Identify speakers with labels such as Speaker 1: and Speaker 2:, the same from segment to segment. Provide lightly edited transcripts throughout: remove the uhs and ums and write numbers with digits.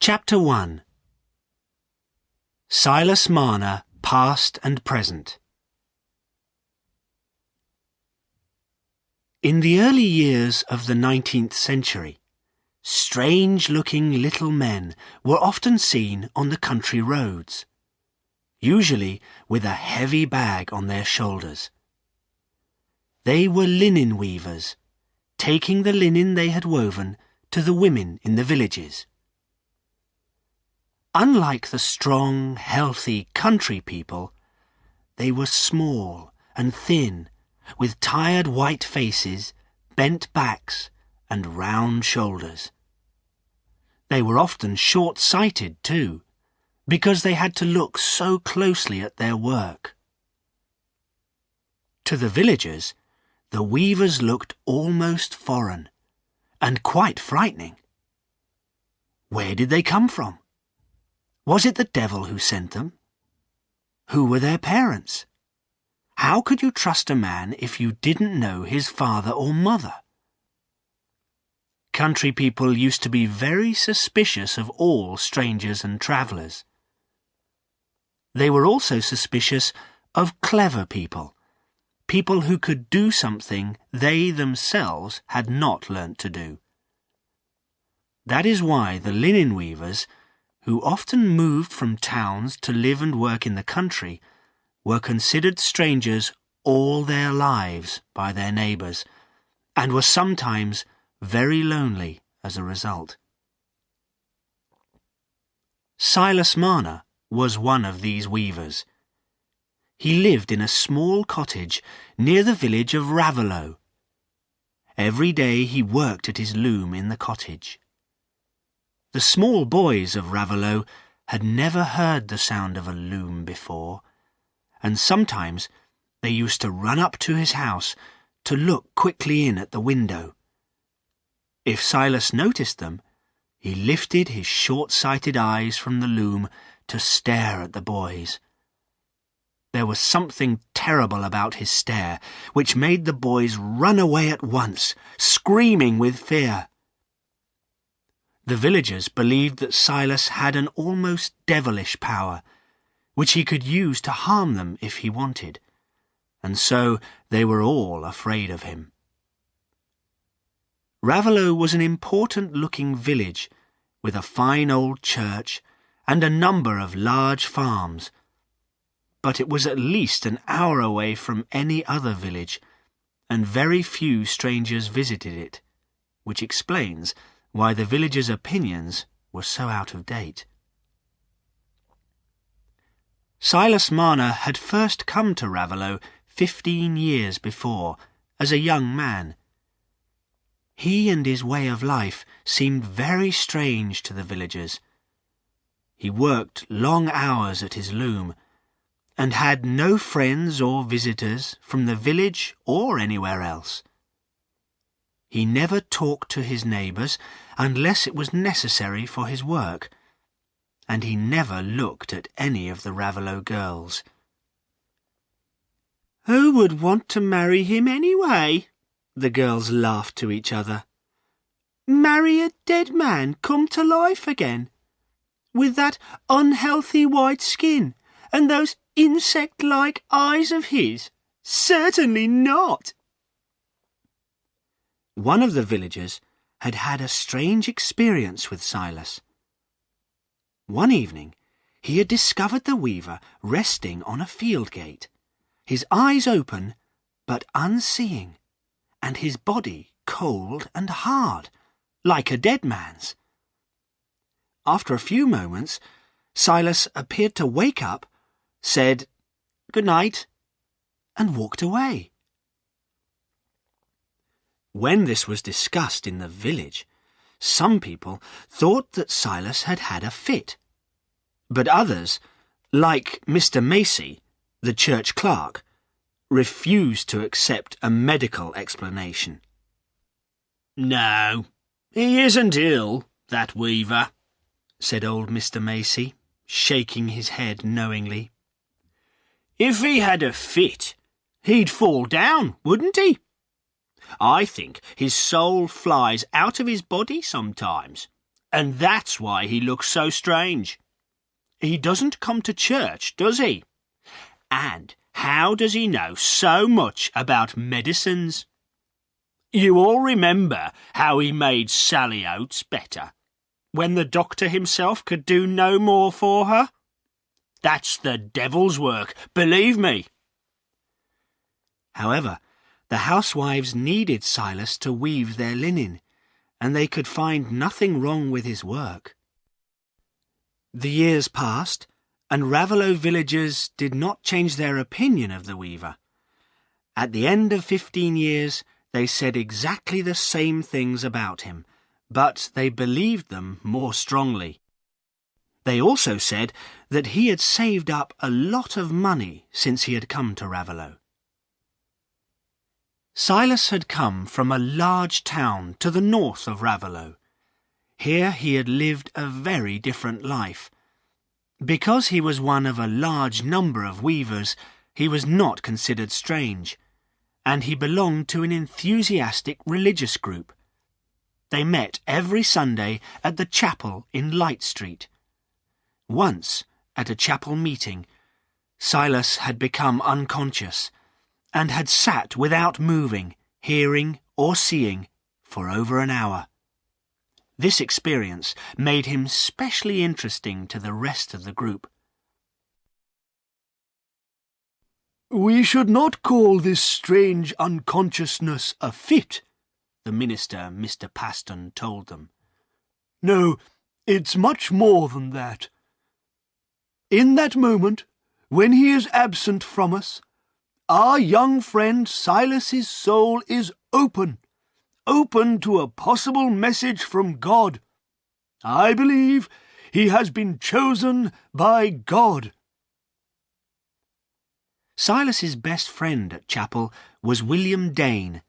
Speaker 1: Chapter 1. Silas Marner, Past and Present. In the early years of the 19th century, strange-looking little men were often seen on the country roads, usually with a heavy bag on their shoulders. They were linen weavers, taking the linen they had woven to the women in the villages. Unlike the strong, healthy country people, they were small and thin, with tired white faces, bent backs, and round shoulders. They were often short-sighted too, because they had to look so closely at their work. To the villagers, the weavers looked almost foreign, and quite frightening. Where did they come from? Was it the devil who sent them? Who were their parents? How could you trust a man if you didn't know his father or mother? Country people used to be very suspicious of all strangers and travellers. They were also suspicious of clever people, people who could do something they themselves had not learnt to do. That is why the linen weavers, who often moved from towns to live and work in the country, were considered strangers all their lives by their neighbours, and were sometimes very lonely as a result. Silas Marner was one of these weavers. He lived in a small cottage near the village of Raveloe. Every day he worked at his loom in the cottage. The small boys of Raveloe had never heard the sound of a loom before, and sometimes they used to run up to his house to look quickly in at the window. If Silas noticed them, he lifted his short-sighted eyes from the loom to stare at the boys. There was something terrible about his stare, which made the boys run away at once, screaming with fear. The villagers believed that Silas had an almost devilish power, which he could use to harm them if he wanted, and so they were all afraid of him. Raveloe was an important-looking village, with a fine old church and a number of large farms, but it was at least an hour away from any other village, and very few strangers visited it, which explains why the villagers' opinions were so out of date. Silas Marner had first come to Raveloe 15 years before, as a young man. He and his way of life seemed very strange to the villagers. He worked long hours at his loom, and had no friends or visitors from the village or anywhere else. He never talked to his neighbours unless it was necessary for his work, and he never looked at any of the Raveloe girls. "Who would want to marry him anyway?" the girls laughed to each other. "Marry a dead man come to life again, with that unhealthy white skin and those insect-like eyes of his? Certainly not!" One of the villagers had had a strange experience with Silas. One evening, he had discovered the weaver resting on a field gate, his eyes open but unseeing, and his body cold and hard, like a dead man's. After a few moments, Silas appeared to wake up, said "Good night," and walked away. When this was discussed in the village, some people thought that Silas had had a fit, but others, like Mr. Macy, the church clerk, refused to accept a medical explanation. "No, he isn't ill, that weaver," said old Mr. Macy, shaking his head knowingly. "If he had a fit, he'd fall down, wouldn't he? I think his soul flies out of his body sometimes, And that's why he looks so strange. He doesn't come to church, does he? And how does he know so much about medicines? You all remember how he made Sally Oates better, when the doctor himself could do no more for her? That's the devil's work, believe me. However, the housewives needed Silas to weave their linen, and they could find nothing wrong with his work. The years passed, and Raveloe villagers did not change their opinion of the weaver. At the end of 15 years, they said exactly the same things about him, but they believed them more strongly. They also said that he had saved up a lot of money since he had come to Raveloe. Silas had come from a large town to the north of Raveloe. Here he had lived a very different life. Because he was one of a large number of weavers, he was not considered strange, and he belonged to an enthusiastic religious group. They met every Sunday at the chapel in Light Street. Once, at a chapel meeting, Silas had become unconscious and had sat without moving, hearing or seeing for over an hour. This experience made him specially interesting to the rest of the group.
Speaker 2: "We should not call this strange unconsciousness a fit," the minister, Mr. Paston, told them. "No, it's much more than that. In that moment, when he is absent from us, our young friend Silas's soul is open to a possible message from God. I believe he has been chosen by God."
Speaker 1: Silas's best friend at chapel was William Dane,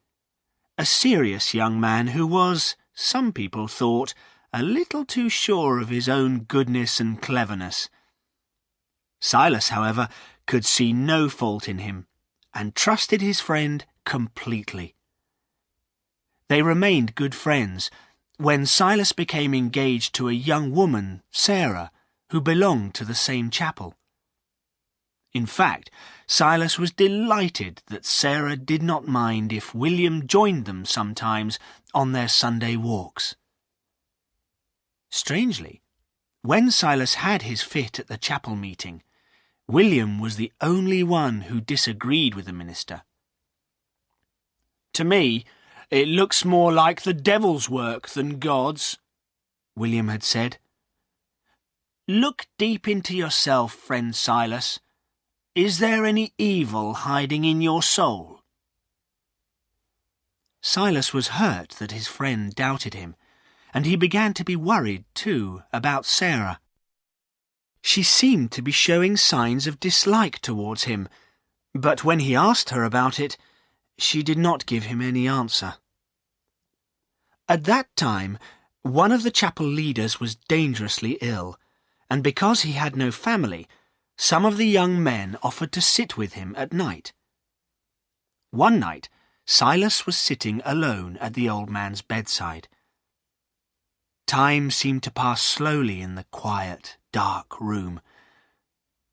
Speaker 1: a serious young man who was, some people thought, a little too sure of his own goodness and cleverness. Silas, however, could see no fault in him, and trusted his friend completely. They remained good friends when Silas became engaged to a young woman, Sarah, who belonged to the same chapel. In fact, Silas was delighted that Sarah did not mind if William joined them sometimes on their Sunday walks. Strangely, when Silas had his fit at the chapel meeting, William was the only one who disagreed with the minister. "To me, it looks more like the devil's work than God's," William had said. "Look deep into yourself, friend Silas. Is there any evil hiding in your soul?" Silas was hurt that his friend doubted him, and he began to be worried, too, about Sarah. She seemed to be showing signs of dislike towards him, but when he asked her about it, she did not give him any answer. At that time, one of the chapel leaders was dangerously ill, and because he had no family, some of the young men offered to sit with him at night. One night, Silas was sitting alone at the old man's bedside. Time seemed to pass slowly in the quiet, dark room,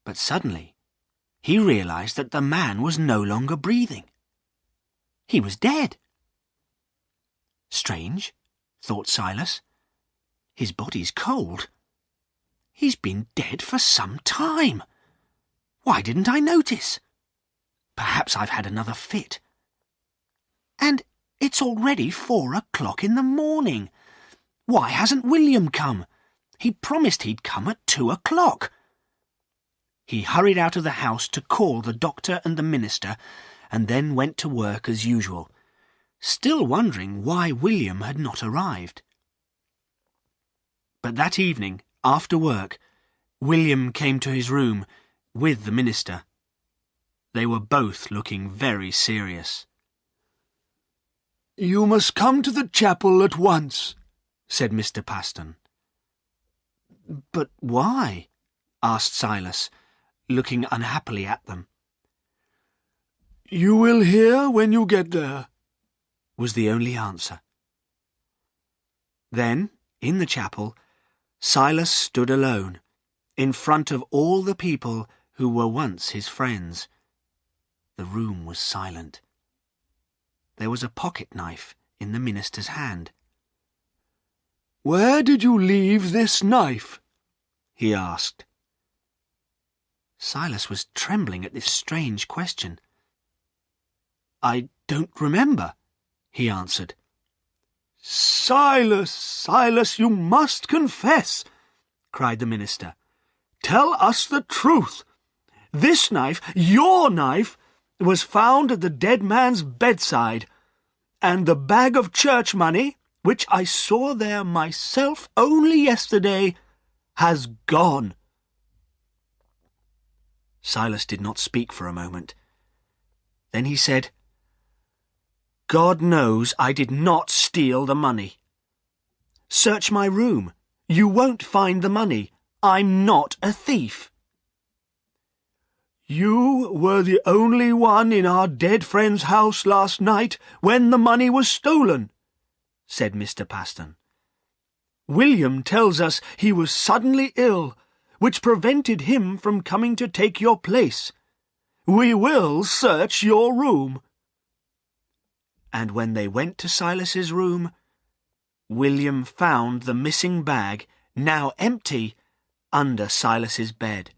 Speaker 1: but suddenly he realized that the man was no longer breathing. He was dead. Strange, thought Silas. His body's cold. He's been dead for some time. Why didn't I notice? Perhaps I've had another fit. And it's already 4 o'clock in the morning. Why hasn't William come? He promised he'd come at 2 o'clock. He hurried out of the house to call the doctor and the minister, and then went to work as usual, still wondering why William had not arrived. But that evening, after work, William came to his room with the minister. They were both looking very serious.
Speaker 2: "You must come to the chapel at once," said Mr. Paston.
Speaker 1: "But why?" asked Silas, looking unhappily at them.
Speaker 2: "You will hear when you get there,"
Speaker 1: was the only answer. Then, in the chapel, Silas stood alone, in front of all the people who were once his friends. The room was silent. There was a pocket knife in the minister's hand.
Speaker 2: "Where did you leave this knife?" he asked.
Speaker 1: Silas was trembling at this strange question. "I don't remember," he answered.
Speaker 2: "Silas, Silas, you must confess," cried the minister. "Tell us the truth. This knife, your knife, was found at the dead man's bedside, and the bag of church money, which I saw there myself only yesterday, has gone."
Speaker 1: Silas did not speak for a moment. Then he said, "God knows I did not steal the money. Search my room. You won't find the money. I'm not a thief."
Speaker 2: "You were the only one in our dead friend's house last night when the money was stolen," said Mr. Paston. "William tells us he was suddenly ill, which prevented him from coming to take your place. We will search your room."
Speaker 1: And when they went to Silas's room, William found the missing bag, now empty, under Silas's bed.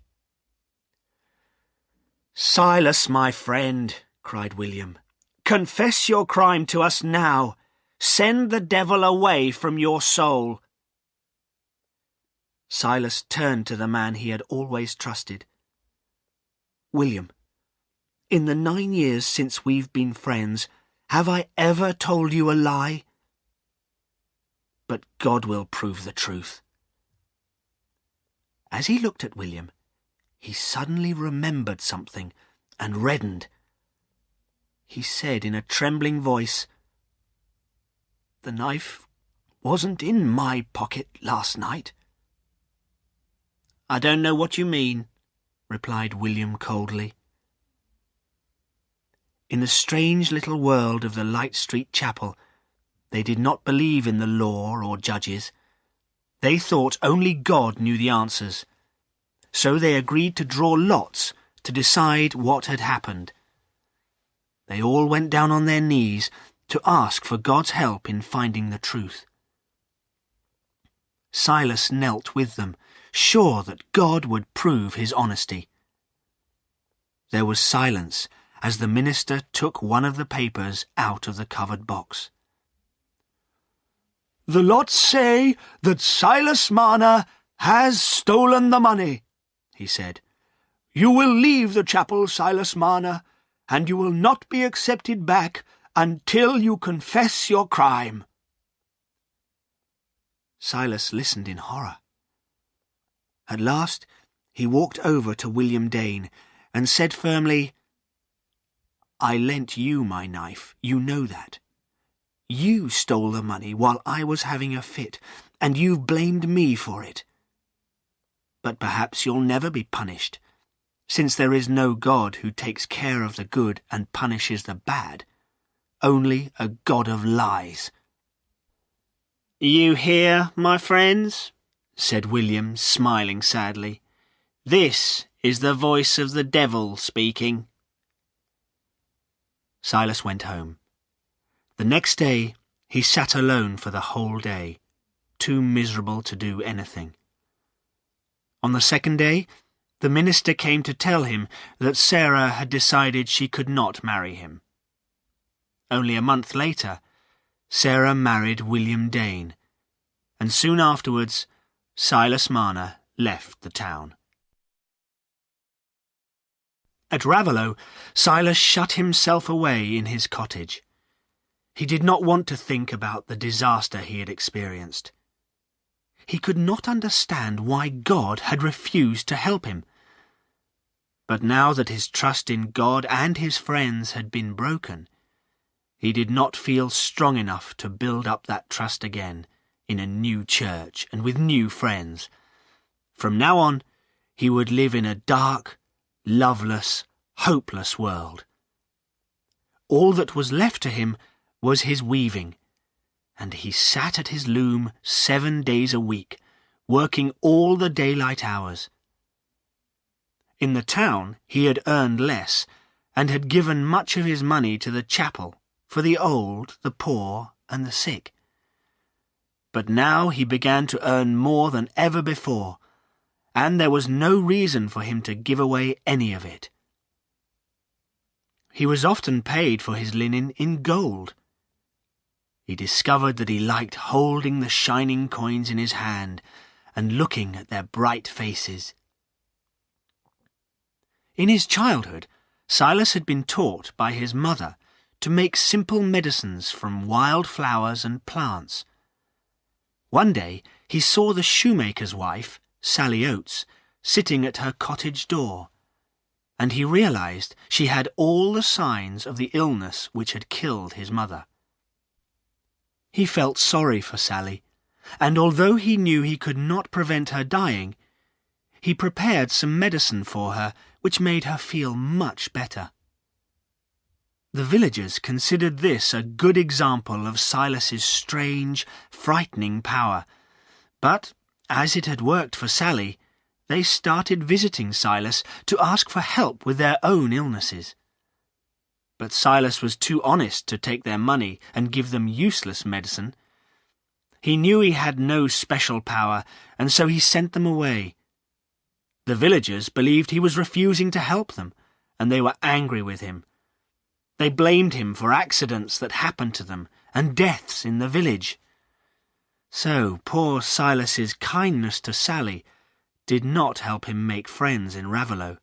Speaker 1: "Silas, my friend," cried William, "confess your crime to us now. Send the devil away from your soul." Silas turned to the man he had always trusted. "William, in the 9 years since we've been friends, have I ever told you a lie? But God will prove the truth." As he looked at William, he suddenly remembered something and reddened. He said in a trembling voice, "The knife wasn't in my pocket last night." "I don't know what you mean," replied William coldly. In the strange little world of the Light Street Chapel, they did not believe in the law or judges. They thought only God knew the answers. So they agreed to draw lots to decide what had happened. They all went down on their knees to ask for God's help in finding the truth. Silas knelt with them, sure that God would prove his honesty. There was silence as the minister took one of the papers out of the covered box.
Speaker 2: "The lots say that Silas Marner has stolen the money," he said. "You will leave the chapel, Silas Marner, and you will not be accepted back until you confess your crime."
Speaker 1: Silas listened in horror. At last he walked over to William Dane and said firmly, "I lent you my knife, you know that. You stole the money while I was having a fit, and you've blamed me for it. But perhaps you'll never be punished, since there is no God who takes care of the good and punishes the bad, only a God of lies." "You hear, my friends?" said William, smiling sadly. "This is the voice of the devil speaking." Silas went home. The next day he sat alone for the whole day, too miserable to do anything. On the second day, the minister came to tell him that Sarah had decided she could not marry him. Only a month later, Sarah married William Dane, and soon afterwards, Silas Marner left the town. At Raveloe, Silas shut himself away in his cottage. He did not want to think about the disaster he had experienced. He could not understand why God had refused to help him. But now that his trust in God and his friends had been broken, he did not feel strong enough to build up that trust again in a new church and with new friends. From now on, he would live in a dark, loveless, hopeless world. All that was left to him was his weaving, and he sat at his loom 7 days a week, working all the daylight hours. In the town he had earned less, and had given much of his money to the chapel for the old, the poor, and the sick. But now he began to earn more than ever before, and there was no reason for him to give away any of it. He was often paid for his linen in gold. He discovered that he liked holding the shining coins in his hand and looking at their bright faces. In his childhood, Silas had been taught by his mother to make simple medicines from wild flowers and plants. One day he saw the shoemaker's wife, Sally Oates, sitting at her cottage door, and he realized she had all the signs of the illness which had killed his mother. He felt sorry for Sally, and although he knew he could not prevent her dying, he prepared some medicine for her which made her feel much better. The villagers considered this a good example of Silas's strange, frightening power, but as it had worked for Sally, they started visiting Silas to ask for help with their own illnesses. But Silas was too honest to take their money and give them useless medicine. He knew he had no special power, and so he sent them away. The villagers believed he was refusing to help them, and they were angry with him. They blamed him for accidents that happened to them and deaths in the village. So poor Silas's kindness to Sally did not help him make friends in Raveloe.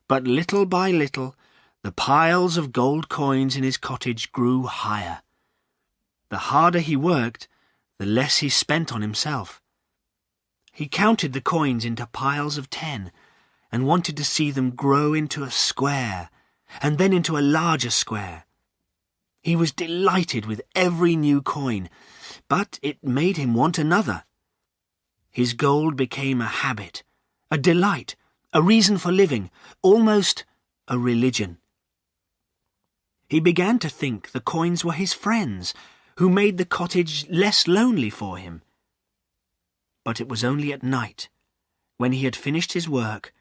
Speaker 1: But little by little, the piles of gold coins in his cottage grew higher. The harder he worked, the less he spent on himself. He counted the coins into piles of 10 and wanted to see them grow into a square and then into a larger square. He was delighted with every new coin, but it made him want another. His gold became a habit, a delight, a reason for living, almost a religion. He began to think the coins were his friends, who made the cottage less lonely for him. But it was only at night, when he had finished his work,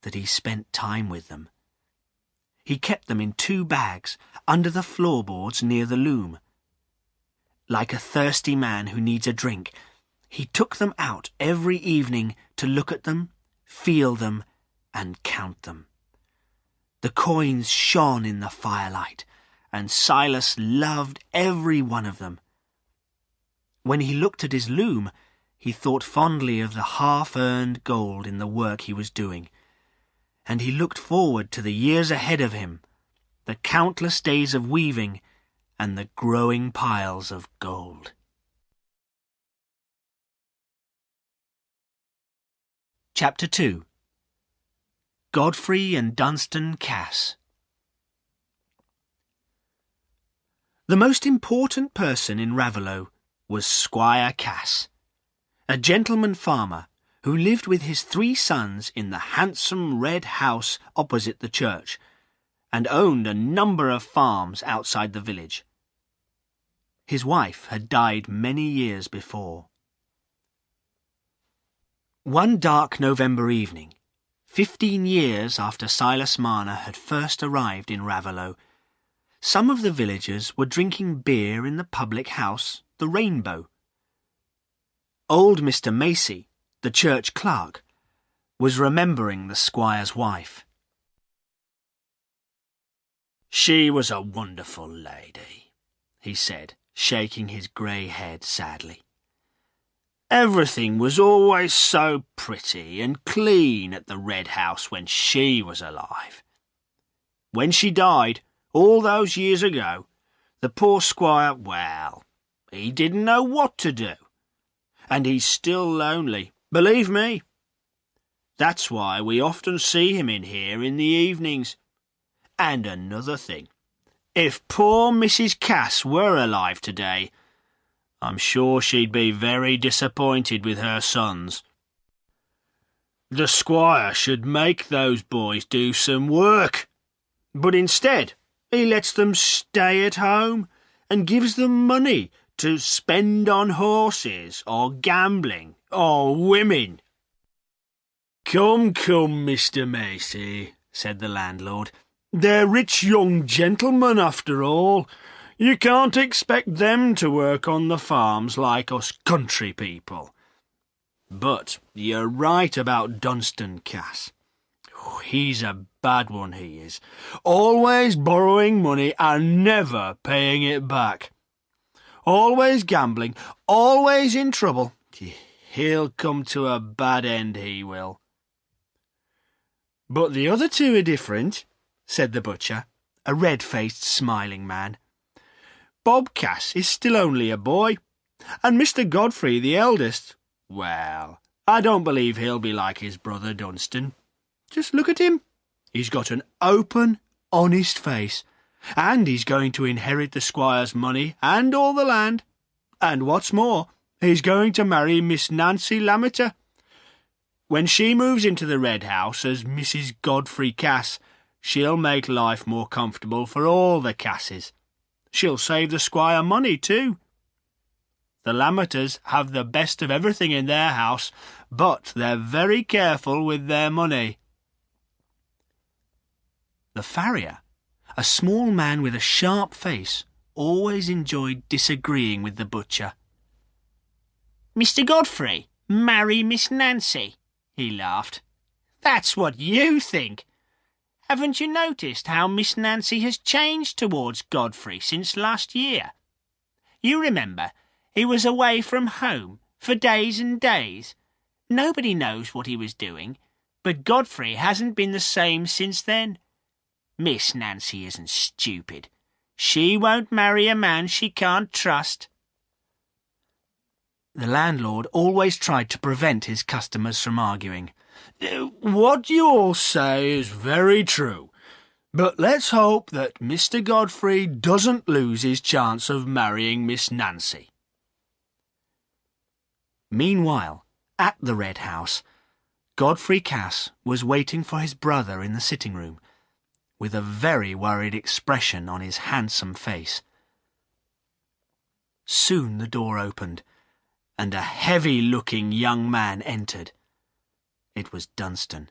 Speaker 1: that he spent time with them. He kept them in 2 bags under the floorboards near the loom. Like a thirsty man who needs a drink, he took them out every evening to look at them, feel them, and count them. The coins shone in the firelight, and Silas loved every one of them. When he looked at his loom, he thought fondly of the half-earned gold in the work he was doing, and he looked forward to the years ahead of him, the countless days of weaving and the growing piles of gold. Chapter 2. Godfrey and Dunstan Cass. The most important person in Raveloe was Squire Cass, a gentleman farmer who lived with his 3 sons in the handsome red house opposite the church, and owned a number of farms outside the village. His wife had died many years before. One dark November evening, 15 years after Silas Marner had first arrived in Raveloe, some of the villagers were drinking beer in the public house, the Rainbow. Old Mr. Macy, the church clerk, was remembering the squire's wife. "She was a wonderful lady," he said, shaking his grey head sadly. "Everything was always so pretty and clean at the Red House when she was alive. When she died, all those years ago, the poor squire, well, he didn't know what to do. And he's still lonely, believe me. That's why we often see him in here in the evenings. And another thing, if poor Mrs. Cass were alive today, I'm sure she'd be very disappointed with her sons. The squire should make those boys do some work, but instead he lets them stay at home and gives them money
Speaker 2: to spend on horses or gambling or women. Come, Mr. Macy, said the landlord. They're rich young gentlemen after all. You can't expect them to work on the farms like us country people. But you're right about Dunstan, Cass. He's a bad one, he is. Always borrowing money and never paying it back. Always gambling, always in trouble. He'll come to a bad end, he will. But the other two are different, said the butcher, a red-faced, smiling man. Bob Cass is still only a boy, and Mr. Godfrey, the eldest, well, I don't believe he'll be like his brother Dunstan. Just look at him. He's got an open, honest face, and he's going to inherit the squire's money and all the land. And what's more, he's going to marry Miss Nancy Lammeter. When she moves into the Red House as Mrs. Godfrey Cass, she'll make life more comfortable for all the Casses. She'll save the squire money too. The Lammeters have the best of everything in their house, but they're very careful with their money. The farrier, a small man with a sharp face, always enjoyed disagreeing with the butcher.
Speaker 1: Mr. Godfrey, marry Miss Nancy, he laughed. That's what you think. Haven't you noticed how Miss Nancy has changed towards Godfrey since last year? You remember, he was away from home for days and days. Nobody knows what he was doing, but Godfrey hasn't been the same since then. Miss Nancy isn't stupid. She won't marry a man she can't trust.
Speaker 2: The landlord always tried to prevent his customers from arguing. What you all say is very true, but let's hope that Mr. Godfrey doesn't lose his chance of marrying Miss Nancy. Meanwhile, at the Red House, Godfrey Cass was waiting for his brother in the sitting room, with a very worried expression on his handsome face. Soon the door opened, and a heavy-looking young man entered. It was Dunstan.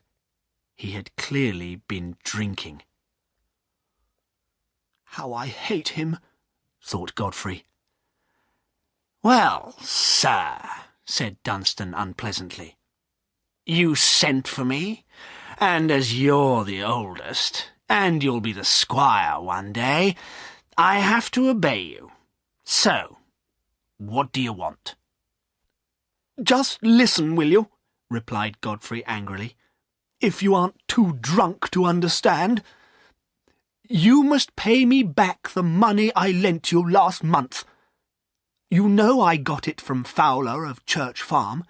Speaker 2: He had clearly been drinking. "How I hate him," thought Godfrey. "Well, sir," said Dunstan unpleasantly, "you sent for me, and as you're the oldest, and you'll be the squire one day, I have to obey you. So, what do you want?" "Just listen, will you?" replied Godfrey angrily. "If you aren't too drunk to understand. You must pay me back the money I lent you last month. You know I got it from Fowler of Church Farm.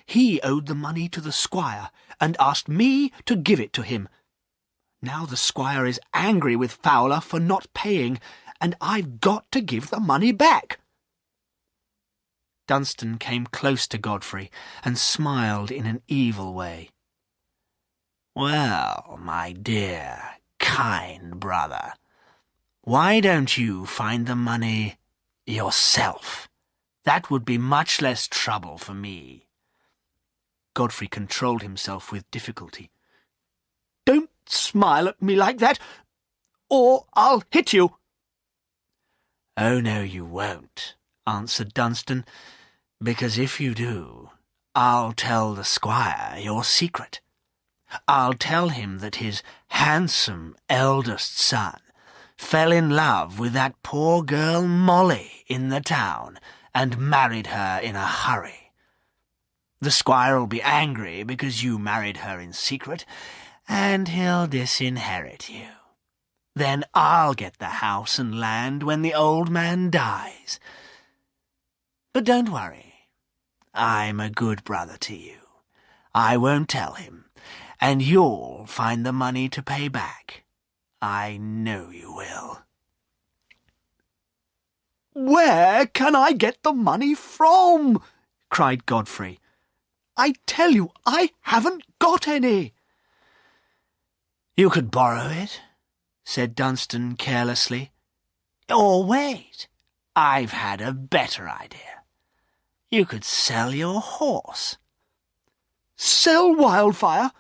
Speaker 2: He owed the money to the squire and asked me to give it to him. Now the squire is angry with Fowler for not paying, and I've got to give the money back." Dunstan came close to Godfrey and smiled in an evil way. "Well, my dear, kind brother, why don't you find the money yourself? That would be much less trouble for me." Godfrey controlled himself with difficulty. "Don't smile at me like that, or I'll hit you." "Oh, no, you won't," answered Dunstan, "because if you do, I'll tell the squire your secret. I'll tell him that his handsome eldest son fell in love with that poor girl Molly in the town and married her in a hurry. The squire'll be angry because you married her in secret, and he'll disinherit you. Then I'll get the house and land when the old man dies. But don't worry. I'm a good brother to you. I won't tell him, and you'll find the money to pay back. I know you will." "Where can I get the money from?" cried Godfrey. "I tell you, I haven't got any." "You could borrow it," said Dunstan carelessly. "Or wait,
Speaker 1: I've had a better idea. You could sell your horse.
Speaker 2: Sell Wildfire?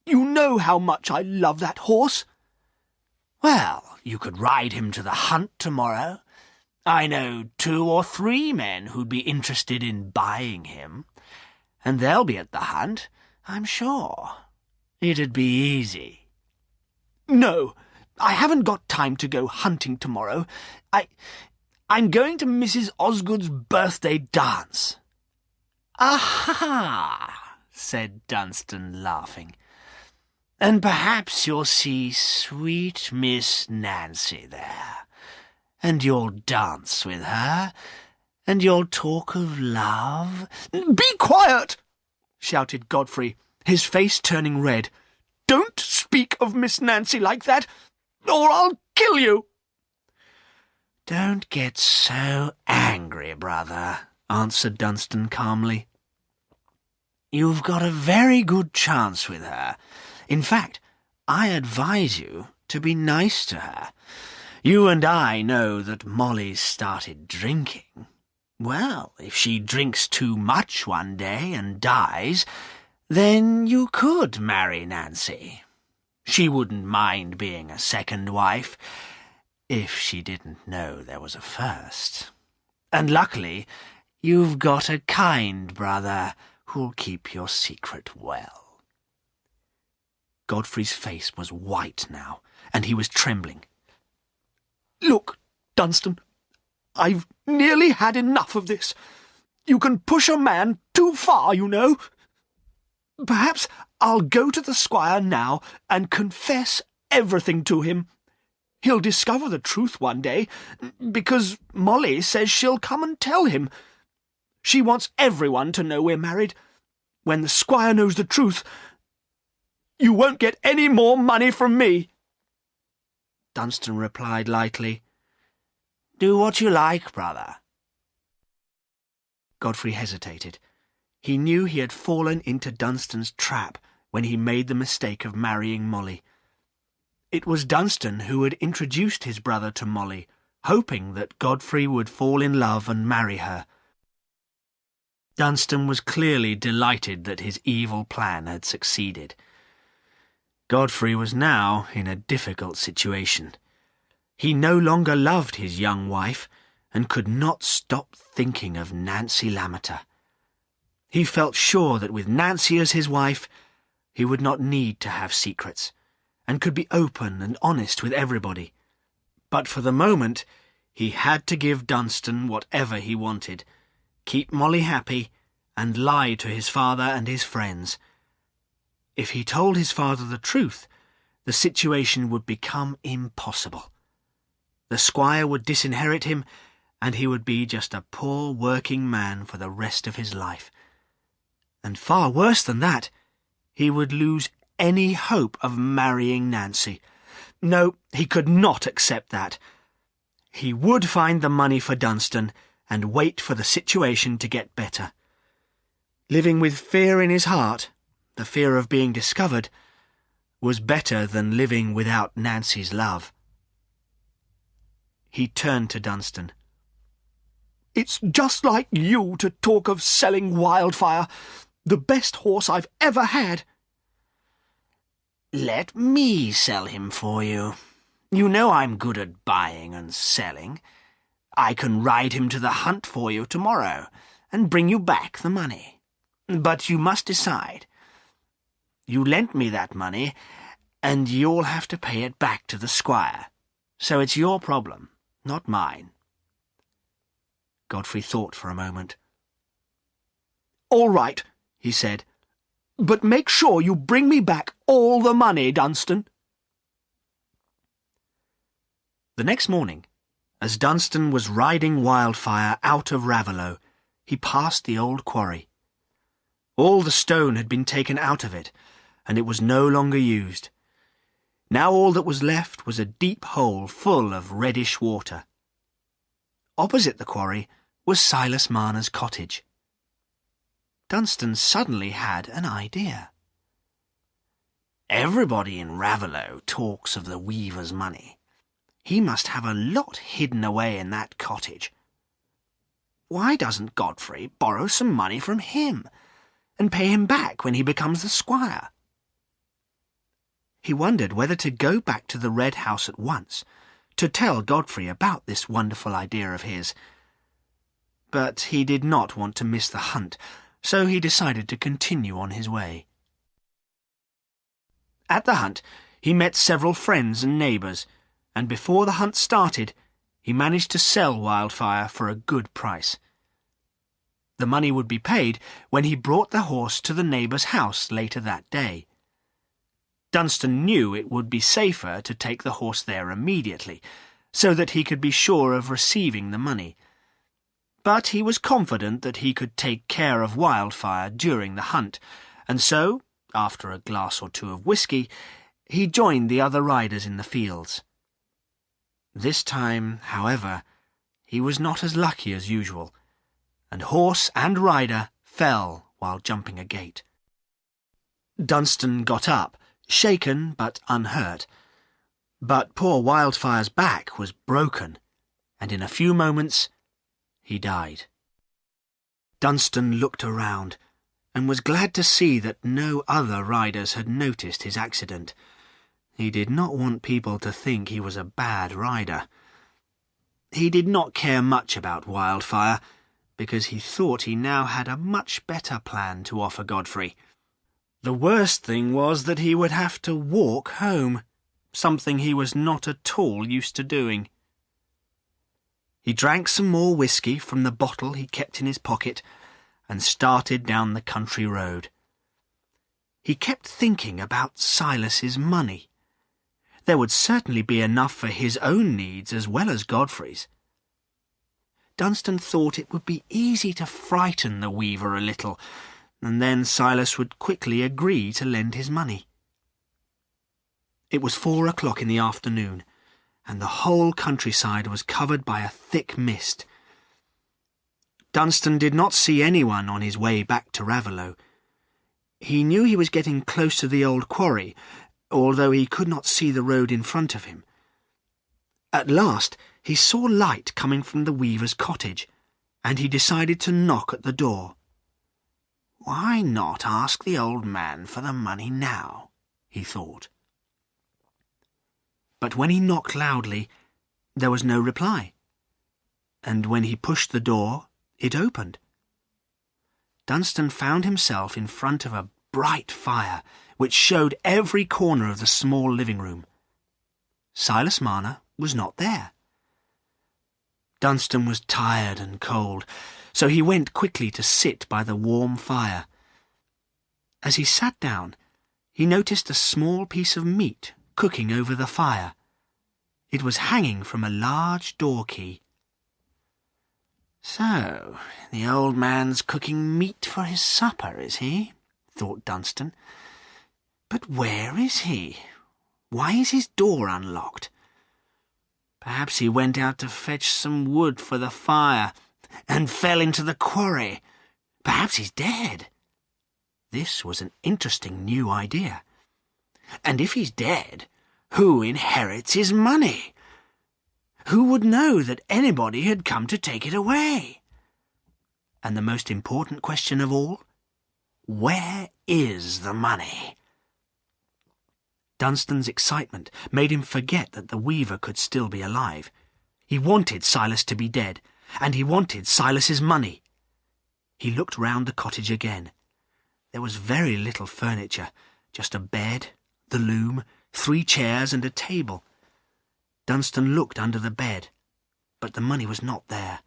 Speaker 2: You know how much I love that horse.
Speaker 1: Well, you could ride him to the hunt tomorrow. I know 2 or 3 men who'd be interested in buying him, and they'll be at the hunt, I'm sure. It'd be easy.
Speaker 2: No, I haven't got time to go hunting tomorrow. I'm going to Mrs. Osgood's birthday dance.
Speaker 1: Aha! Said Dunstan, laughing. And perhaps you'll see sweet Miss Nancy there, and you'll dance with her, and you'll talk of love.
Speaker 2: Be quiet! Shouted Godfrey, his face turning red. Don't speak of Miss Nancy like that, or I'll kill you.
Speaker 1: Don't get so angry, brother, answered Dunstan calmly. You've got a very good chance with her. In fact, I advise you to be nice to her. You and I know that Molly's started drinking. Well, if she drinks too much one day and dies, then you could marry Nancy. She wouldn't mind being a second wife, if she didn't know there was a first. And luckily, you've got a kind brother who'll keep your secret well.
Speaker 2: Godfrey's face was white now, and he was trembling. Look, Dunstan, I've nearly had enough of this. You can push a man too far, you know. Perhaps I'll go to the squire now and confess everything to him. He'll discover the truth one day, because Molly says she'll come and tell him. She wants everyone to know we're married. When the squire knows the truth, you won't get any more money from me.
Speaker 1: Dunstan replied lightly, Do what you like, brother.
Speaker 2: Godfrey hesitated. He knew he had fallen into Dunstan's trap when he made the mistake of marrying Molly. It was Dunstan who had introduced his brother to Molly, hoping that Godfrey would fall in love and marry her. Dunstan was clearly delighted that his evil plan had succeeded. Godfrey was now in a difficult situation. He no longer loved his young wife and could not stop thinking of Nancy Lammeter. He felt sure that with Nancy as his wife, he would not need to have secrets, and could be open and honest with everybody. But for the moment, he had to give Dunstan whatever he wanted, keep Molly happy, and lie to his father and his friends. If he told his father the truth, the situation would become impossible. The squire would disinherit him, and he would be just a poor working man for the rest of his life. And far worse than that, he would lose any hope of marrying Nancy. No, he could not accept that. He would find the money for Dunstan and wait for the situation to get better. Living with fear in his heart, the fear of being discovered, was better than living without Nancy's love. He turned to Dunstan. It's just like you to talk of selling Wildfire, the best horse I've ever had.
Speaker 1: Let me sell him for you. You know I'm good at buying and selling. I can ride him to the hunt for you tomorrow and bring you back the money. But you must decide. You lent me that money, and you'll have to pay it back to the squire. So it's your problem, not mine.
Speaker 2: Godfrey thought for a moment. All right, he said, but make sure you bring me back all the money, Dunstan. The next morning, as Dunstan was riding Wildfire out of Raveloe, he passed the old quarry. All the stone had been taken out of it, and it was no longer used. Now all that was left was a deep hole full of reddish water. Opposite the quarry was Silas Marner's cottage. Dunstan suddenly had an idea.
Speaker 1: Everybody in Raveloe talks of the weaver's money. He must have a lot hidden away in that cottage. Why doesn't Godfrey borrow some money from him and pay him back when he becomes the squire? He wondered whether to go back to the Red House at once, to tell Godfrey about this wonderful idea of his. But he did not want to miss the hunt, so he decided to continue on his way. At the hunt, he met several friends and neighbours, and before the hunt started, he managed to sell Wildfire for a good price. The money would be paid when he brought the horse to the neighbour's house later that day. Dunstan knew it would be safer to take the horse there immediately, so that he could be sure of receiving the money. But he was confident that he could take care of Wildfire during the hunt, and so, after a glass or two of whisky, he joined the other riders in the fields. This time, however, he was not as lucky as usual, and horse and rider fell while jumping a gate. Dunstan got up, shaken but unhurt. But poor Wildfire's back was broken, and in a few moments he died. Dunstan looked around, and was glad to see that no other riders had noticed his accident. He did not want people to think he was a bad rider. He did not care much about Wildfire, because he thought he now had a much better plan to offer Godfrey. The worst thing was that he would have to walk home, something he was not at all used to doing. He drank some more whisky from the bottle he kept in his pocket and started down the country road. He kept thinking about Silas's money. There would certainly be enough for his own needs as well as Godfrey's. Dunstan thought it would be easy to frighten the weaver a little, and then Silas would quickly agree to lend his money. It was 4 o'clock in the afternoon, and the whole countryside was covered by a thick mist. Dunstan did not see anyone on his way back to Raveloe. He knew he was getting close to the old quarry, although he could not see the road in front of him. At last he saw light coming from the weaver's cottage, and he decided to knock at the door. Why not ask the old man for the money now, he thought. But when he knocked loudly, there was no reply, and when he pushed the door, it opened. Dunstan found himself in front of a bright fire, which showed every corner of the small living room. Silas Marner was not there. Dunstan was tired and cold, so he went quickly to sit by the warm fire. As he sat down, he noticed a small piece of meat cooking over the fire. It was hanging from a large door key. "So, the old man's cooking meat for his supper, is he?" thought Dunstan. "But where is he? Why is his door unlocked? Perhaps he went out to fetch some wood for the fire and fell into the quarry. Perhaps he's dead." This was an interesting new idea. And if he's dead, who inherits his money? Who would know that anybody had come to take it away? And the most important question of all, where is the money? Dunstan's excitement made him forget that the weaver could still be alive. He wanted Silas to be dead, and he wanted Silas's money. He looked round the cottage again. There was very little furniture, just a bed, the loom, 3 chairs and a table. Dunstan looked under the bed, but the money was not there.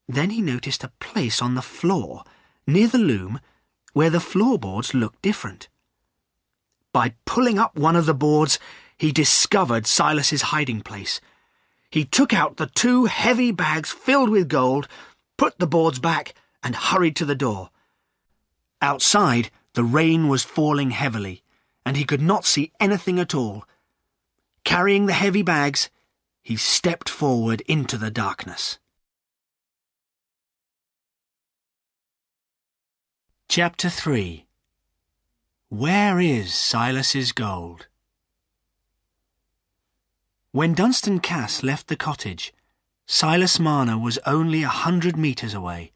Speaker 1: Then he noticed a place on the floor, near the loom, where the floorboards looked different. By pulling up one of the boards, he discovered Silas's hiding place. He took out the 2 heavy bags filled with gold, put the boards back, and hurried to the door. Outside, the rain was falling heavily, and he could not see anything at all. Carrying the heavy bags, he stepped forward into the darkness. Chapter 3. Where is Silas's gold? When Dunstan Cass left the cottage, Silas Marner was only 100 meters away.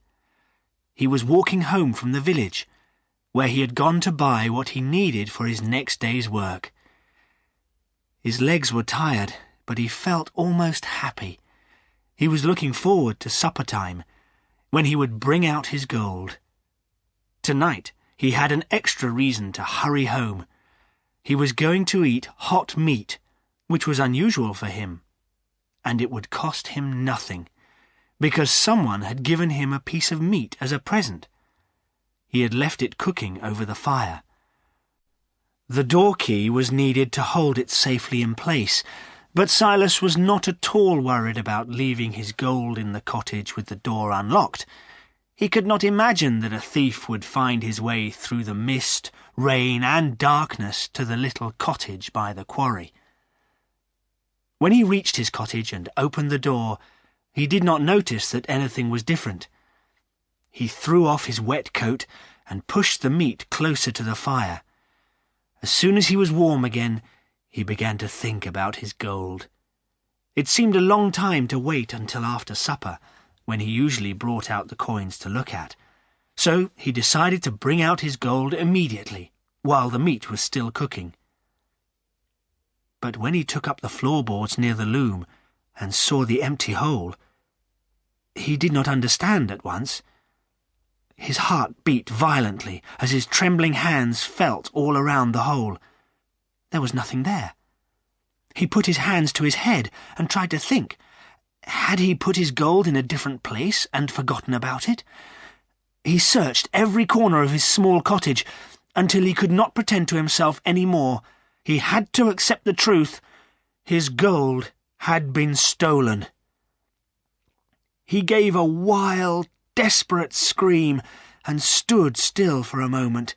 Speaker 1: He was walking home from the village, where he had gone to buy what he needed for his next day's work. His legs were tired, but he felt almost happy. He was looking forward to supper time, when he would bring out his gold. Tonight he had an extra reason to hurry home. He was going to eat hot meat, which was unusual for him, and it would cost him nothing, because someone had given him a piece of meat as a present. He had left it cooking over the fire. The door key was needed to hold it safely in place, but Silas was not at all worried about leaving his gold in the cottage with the door unlocked. He could not imagine that a thief would find his way through the mist, rain, and darkness to the little cottage by the quarry. When he reached his cottage and opened the door, he did not notice that anything was different. He threw off his wet coat and pushed the meat closer to the fire. As soon as he was warm again, he began to think about his gold. It seemed a long time to wait until after supper, when he usually brought out the coins to look at. So he decided to bring out his gold immediately, while the meat was still cooking. But when he took up the floorboards near the loom and saw the empty hole, he did not understand at once. His heart beat violently as his trembling hands felt all around the hole. There was nothing there. He put his hands to his head and tried to think. Had he put his gold in a different place and forgotten about it? He searched every corner of his small cottage until he could not pretend to himself any more. He had to accept the truth. His gold had been stolen. He gave a wild, desperate scream and stood still for a moment.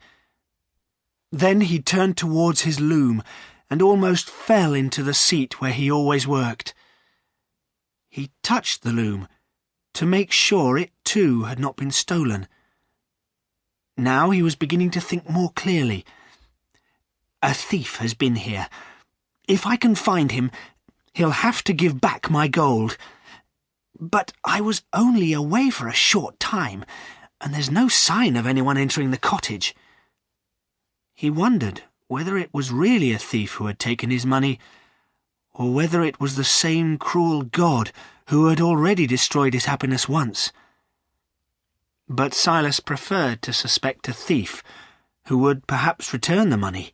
Speaker 1: Then he turned towards his loom and almost fell into the seat where he always worked. He touched the loom to make sure it too had not been stolen. Now he was beginning to think more clearly. A thief has been here. If I can find him, he'll have to give back my gold. But I was only away for a short time, and there's no sign of anyone entering the cottage. He wondered whether it was really a thief who had taken his money, or whether it was the same cruel God who had already destroyed his happiness once. But Silas preferred to suspect a thief, who would perhaps return the money.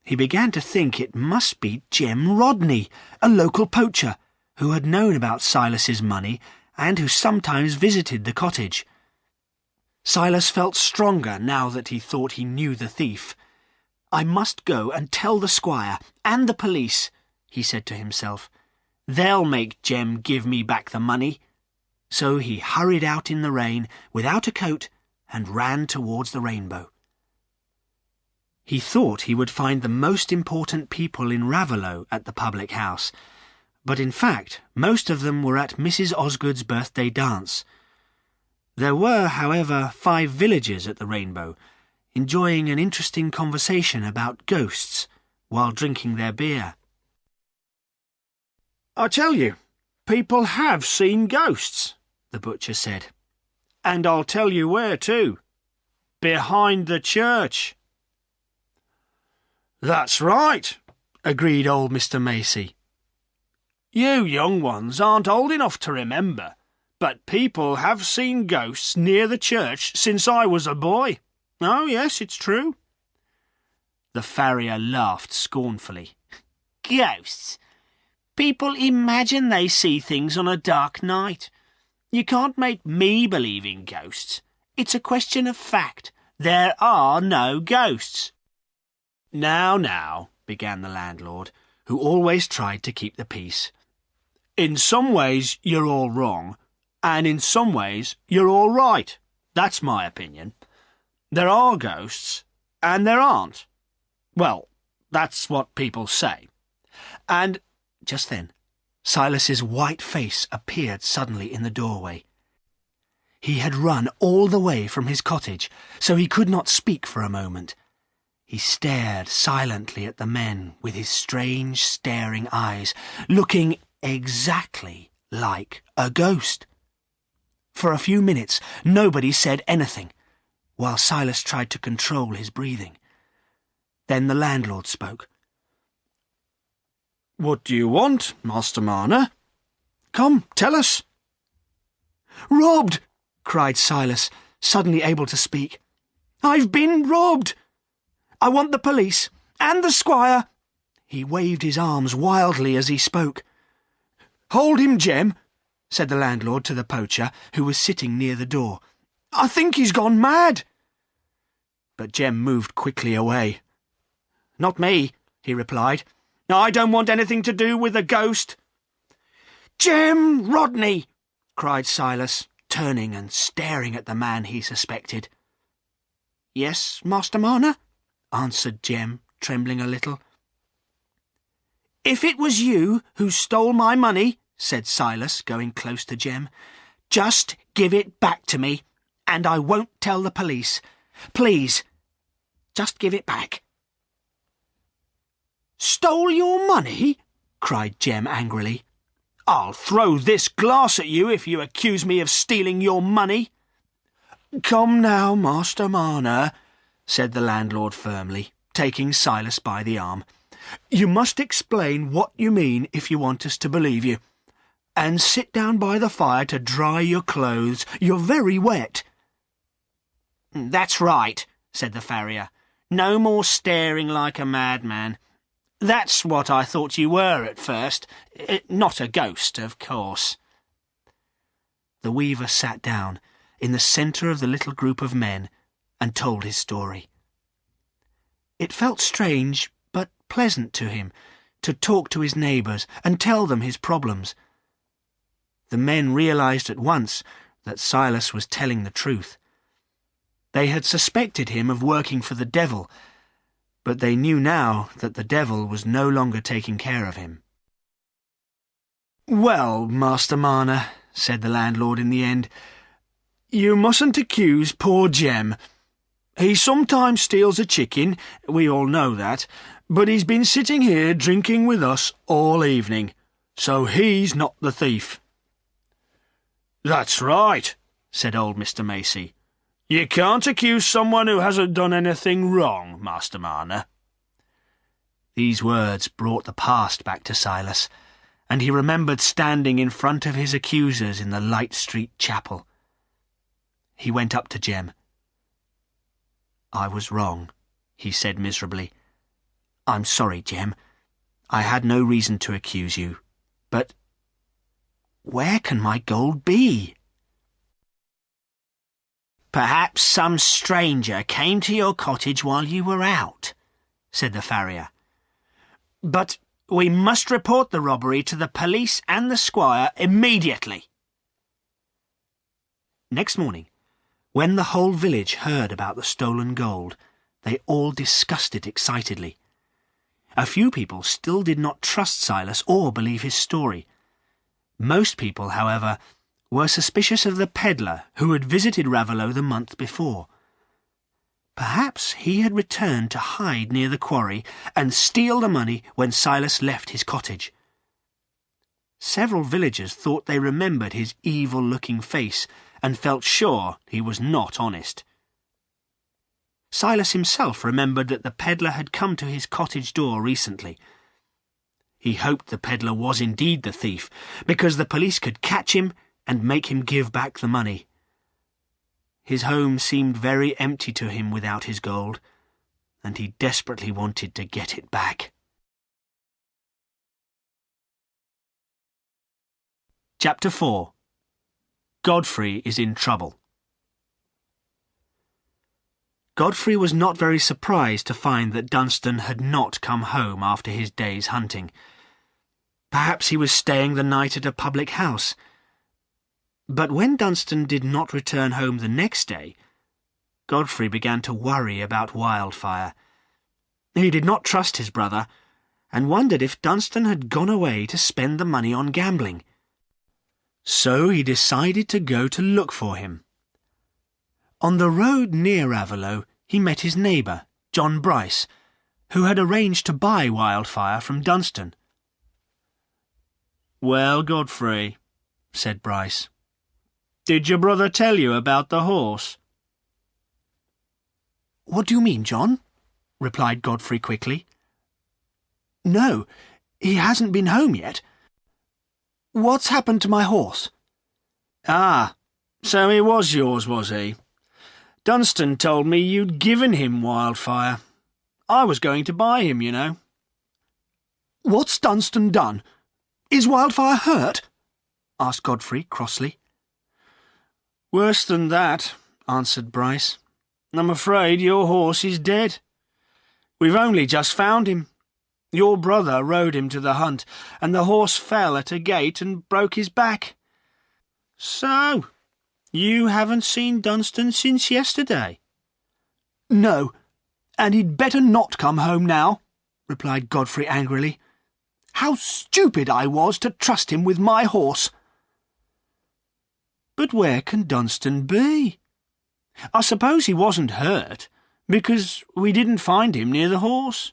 Speaker 1: He began to think it must be Jem Rodney, a local poacher, who had known about Silas's money and who sometimes visited the cottage. Silas felt stronger now that he thought he knew the thief. "I must go and tell the squire and the police," he said to himself. "They'll make Jem give me back the money." So he hurried out in the rain without a coat and ran towards the Rainbow. He thought he would find the most important people in Raveloe at the public house, but in fact most of them were at Mrs. Osgood's birthday dance. There were, however, 5 villagers at the Rainbow, enjoying an interesting conversation about ghosts while drinking their beer. "I tell you, people have seen ghosts," the butcher said. "And I'll tell you where too. Behind the church." "That's right," agreed old Mr. Macy. "You young ones aren't old enough to remember, but people have seen ghosts near the church since I was a boy. Oh, yes, it's true." The farrier laughed scornfully. "Ghosts? People imagine they see things on a dark night. You can't make me believe in ghosts. It's a question of fact. There are no ghosts." Now, began the landlord, who always tried to keep the peace. "In some ways you're all wrong, and in some ways you're all right. That's my opinion. There are ghosts, and there aren't. Well, that's what people say. And..." Just then, Silas's white face appeared suddenly in the doorway. He had run all the way from his cottage, so he could not speak for a moment. He stared silently at the men with his strange, staring eyes, looking exactly like a ghost. For a few minutes, nobody said anything, while Silas tried to control his breathing. Then the landlord spoke.
Speaker 2: "What do you want, Master Marner? Come, tell us."
Speaker 1: "Robbed!" cried Silas, suddenly able to speak. "I've been robbed! I want the police and the squire." He waved his arms wildly as he spoke.
Speaker 2: "Hold him, Jem,"
Speaker 1: said the landlord to the poacher, who was sitting near the door.
Speaker 2: "I think he's gone mad."
Speaker 1: But Jem moved quickly away. "Not me," he replied. "I don't want anything to do with a ghost." "Jem Rodney!" cried Silas, turning and staring at the man he suspected. "Yes, Master Marner?" answered Jem, trembling a little. "If it was you who stole my money," said Silas, going close to Jem, "just give it back to me, and I won't tell the police. Please, just give it back." "Stole your money?" cried Jem angrily. "I'll throw this glass at you if you accuse me of stealing your money."
Speaker 2: "Come now, Master Marner," said the landlord firmly, taking Silas by the arm. "You must explain what you mean if you want us to believe you. And sit down by the fire to dry your clothes. You're very wet."
Speaker 1: "That's right," said the farrier. "No more staring like a madman. That's what I thought you were at first. Not a ghost, of course." The weaver sat down in the centre of the little group of men and told his story. It felt strange but pleasant to him to talk to his neighbours and tell them his problems. The men realised at once that Silas was telling the truth. They had suspected him of working for the devil, but they knew now that the devil was no longer taking care of him.
Speaker 2: "Well, Master Marner," said the landlord in the end, "you mustn't accuse poor Jem. He sometimes steals a chicken, we all know that, but he's been sitting here drinking with us all evening, so he's not the thief."
Speaker 1: "That's right," said old Mr. Macey. "You can't accuse someone who hasn't done anything wrong, Master Marner." These words brought the past back to Silas, and he remembered standing in front of his accusers in the Light Street chapel. He went up to Jem. "I was wrong," he said miserably. "I'm sorry, Jem. I had no reason to accuse you. But where can my gold be?" "Perhaps some stranger came to your cottage while you were out," said the farrier. "But we must report the robbery to the police and the squire immediately." Next morning, when the whole village heard about the stolen gold, they all discussed it excitedly. A few people still did not trust Silas or believe his story. Most people, however, were suspicious of the peddler who had visited Raveloe the month before. Perhaps he had returned to hide near the quarry and steal the money when Silas left his cottage. Several villagers thought they remembered his evil-looking face and felt sure he was not honest. Silas himself remembered that the peddler had come to his cottage door recently. He hoped the peddler was indeed the thief, because the police could catch him and make him give back the money. His home seemed very empty to him without his gold, and he desperately wanted to get it back. Chapter 4. Godfrey is in trouble. Godfrey was not very surprised to find that Dunstan had not come home after his day's hunting. Perhaps he was staying the night at a public house. But when Dunstan did not return home the next day, Godfrey began to worry about Wildfire. He did not trust his brother, and wondered if Dunstan had gone away to spend the money on gambling. So he decided to go to look for him. On the road near Raveloe, he met his neighbour, John Bryce, who had arranged to buy Wildfire from Dunstan. "Well, Godfrey," said Bryce. "Did your brother tell you about the horse?"
Speaker 2: "What do you mean, John?" replied Godfrey quickly. "No, he hasn't been home yet. What's happened to my horse?"
Speaker 1: "Ah, so he was yours, was he? Dunstan told me you'd given him Wildfire. I was going to buy him, you know."
Speaker 2: "What's Dunstan done? Is Wildfire hurt?" asked Godfrey crossly.
Speaker 1: "Worse than that," answered Bryce. "I'm afraid your horse is dead. We've only just found him. Your brother rode him to the hunt, and the horse fell at a gate and broke his back. So, you haven't seen Dunstan since yesterday?"
Speaker 2: "No, and he'd better not come home now," replied Godfrey angrily. "How stupid I was to trust him with my horse."
Speaker 1: "But where can Dunstan be? I suppose he wasn't hurt, because we didn't find him near the horse."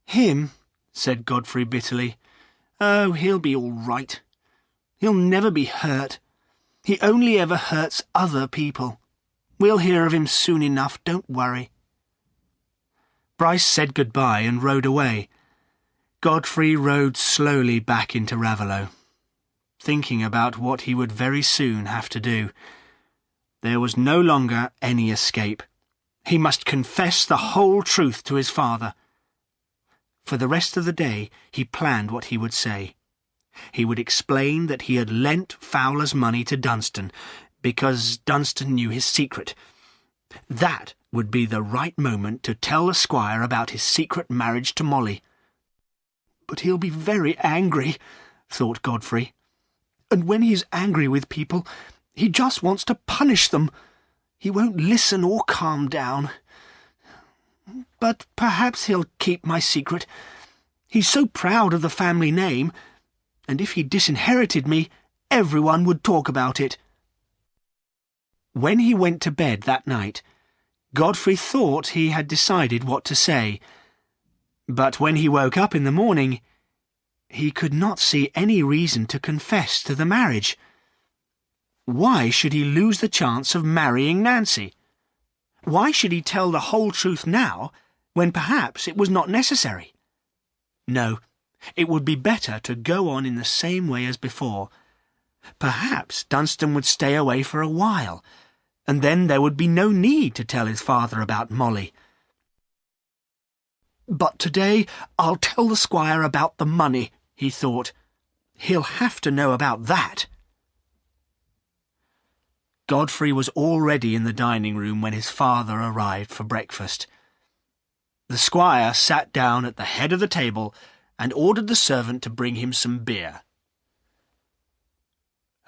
Speaker 2: "Him," said Godfrey bitterly. "Oh, he'll be all right. He'll never be hurt. He only ever hurts other people. We'll hear of him soon enough, don't worry."
Speaker 1: Bryce said goodbye and rode away. Godfrey rode slowly back into Raveloe, thinking about what he would very soon have to do. There was no longer any escape. He must confess the whole truth to his father. For the rest of the day he planned what he would say. He would explain that he had lent Fowler's money to Dunstan, because Dunstan knew his secret. That would be the right moment to tell the squire about his secret marriage to Molly.
Speaker 2: "But he'll be very angry," thought Godfrey. "And when he's angry with people, he just wants to punish them. He won't listen or calm down. But perhaps he'll keep my secret. He's so proud of the family name, and if he disinherited me, everyone would talk about it." When he went to bed that night, Godfrey thought he had decided what to say. But when he woke up in the morning, he could not see any reason to confess to the marriage. Why should he lose the chance of marrying Nancy? Why should he tell the whole truth now, when perhaps it was not necessary? No, it would be better to go on in the same way as before. Perhaps Dunstan would stay away for a while, and then there would be no need to tell his father about Molly. "But today I'll tell the squire about the money," he thought. "He'll have to know about that." Godfrey was already in the dining room when his father arrived for breakfast. The squire sat down at the head of the table and ordered the servant to bring him some beer.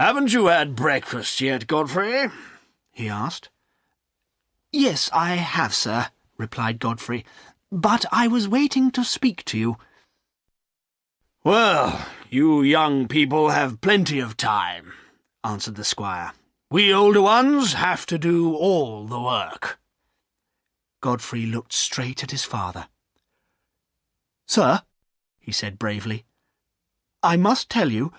Speaker 2: "Haven't you had breakfast yet, Godfrey?" he asked. "Yes, I have, sir," replied Godfrey, "but I was waiting to speak to you."
Speaker 3: "Well, you young people have plenty of time," answered the squire. "We older ones have to do all the work."
Speaker 1: Godfrey looked straight at his father.
Speaker 2: "Sir,"
Speaker 1: he said bravely,
Speaker 2: "I must tell you,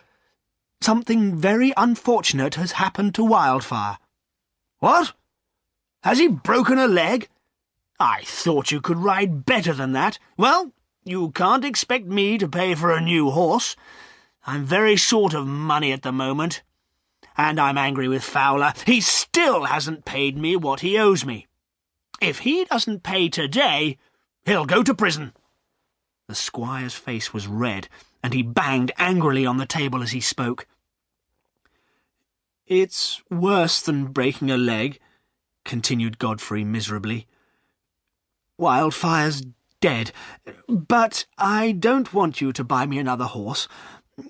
Speaker 2: something very unfortunate has happened to Wildfire."
Speaker 3: "What? Has he broken a leg? I thought you could ride better than that. Well, you can't expect me to pay for a new horse. I'm very short of money at the moment. And I'm angry with Fowler. He still hasn't paid me what he owes me. If he doesn't pay today, he'll go to prison."
Speaker 1: The squire's face was red, and he banged angrily on the table as he spoke. "It's worse than breaking a leg," continued Godfrey miserably. "Wildfire's dead, but I don't want you to buy me another horse.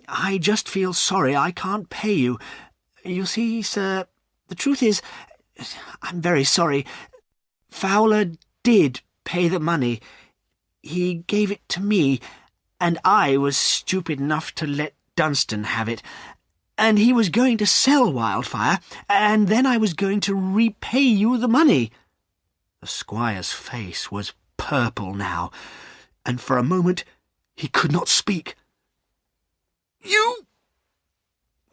Speaker 1: I just feel sorry I can't pay you. You see, sir, the truth is, I'm very sorry. Fowler did pay the money. He gave it to me, and I was stupid enough to let Dunstan have it. And he was going to sell Wildfire, and then I was going to repay you the money." The squire's face was purple now, and for a moment he could not speak.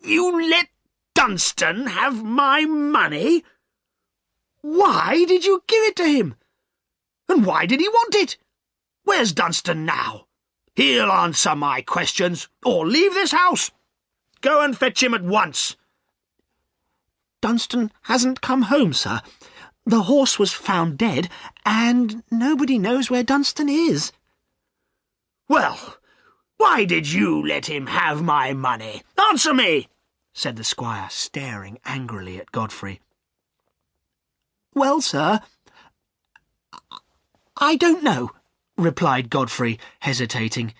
Speaker 3: You let Dunstan have my money? Why did you give it to him? And why did he want it? Where's Dunstan now? He'll answer my questions, or leave this house. Go and fetch him at once.
Speaker 1: Dunstan hasn't come home, sir. The horse was found dead, and nobody knows where Dunstan is.
Speaker 3: Well, why did you let him have my money? Answer me, said the squire, staring angrily at Godfrey.
Speaker 1: Well, sir, I don't know, replied Godfrey, hesitating.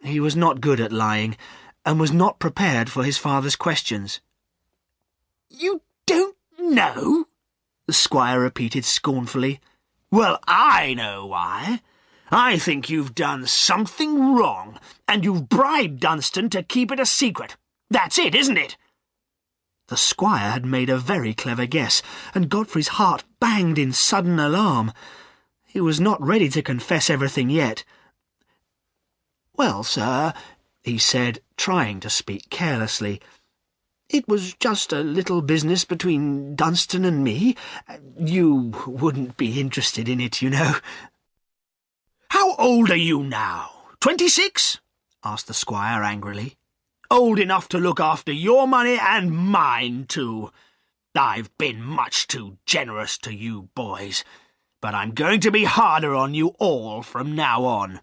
Speaker 1: He was not good at lying, and was not prepared for his father's questions.
Speaker 3: You don't know? The squire repeated scornfully. Well, I know why. I think you've done something wrong, and you've bribed Dunstan to keep it a secret. That's it, isn't it?
Speaker 1: The squire had made a very clever guess, and Godfrey's heart banged in sudden alarm. He was not ready to confess everything yet. Well, sir, he said, trying to speak carelessly, it was just a little business between Dunstan and me. You wouldn't be interested in it, you know.
Speaker 3: How old are you now? 26? asked the squire angrily. Old enough to look after your money and mine too. I've been much too generous to you boys, but I'm going to be harder on you all from now on.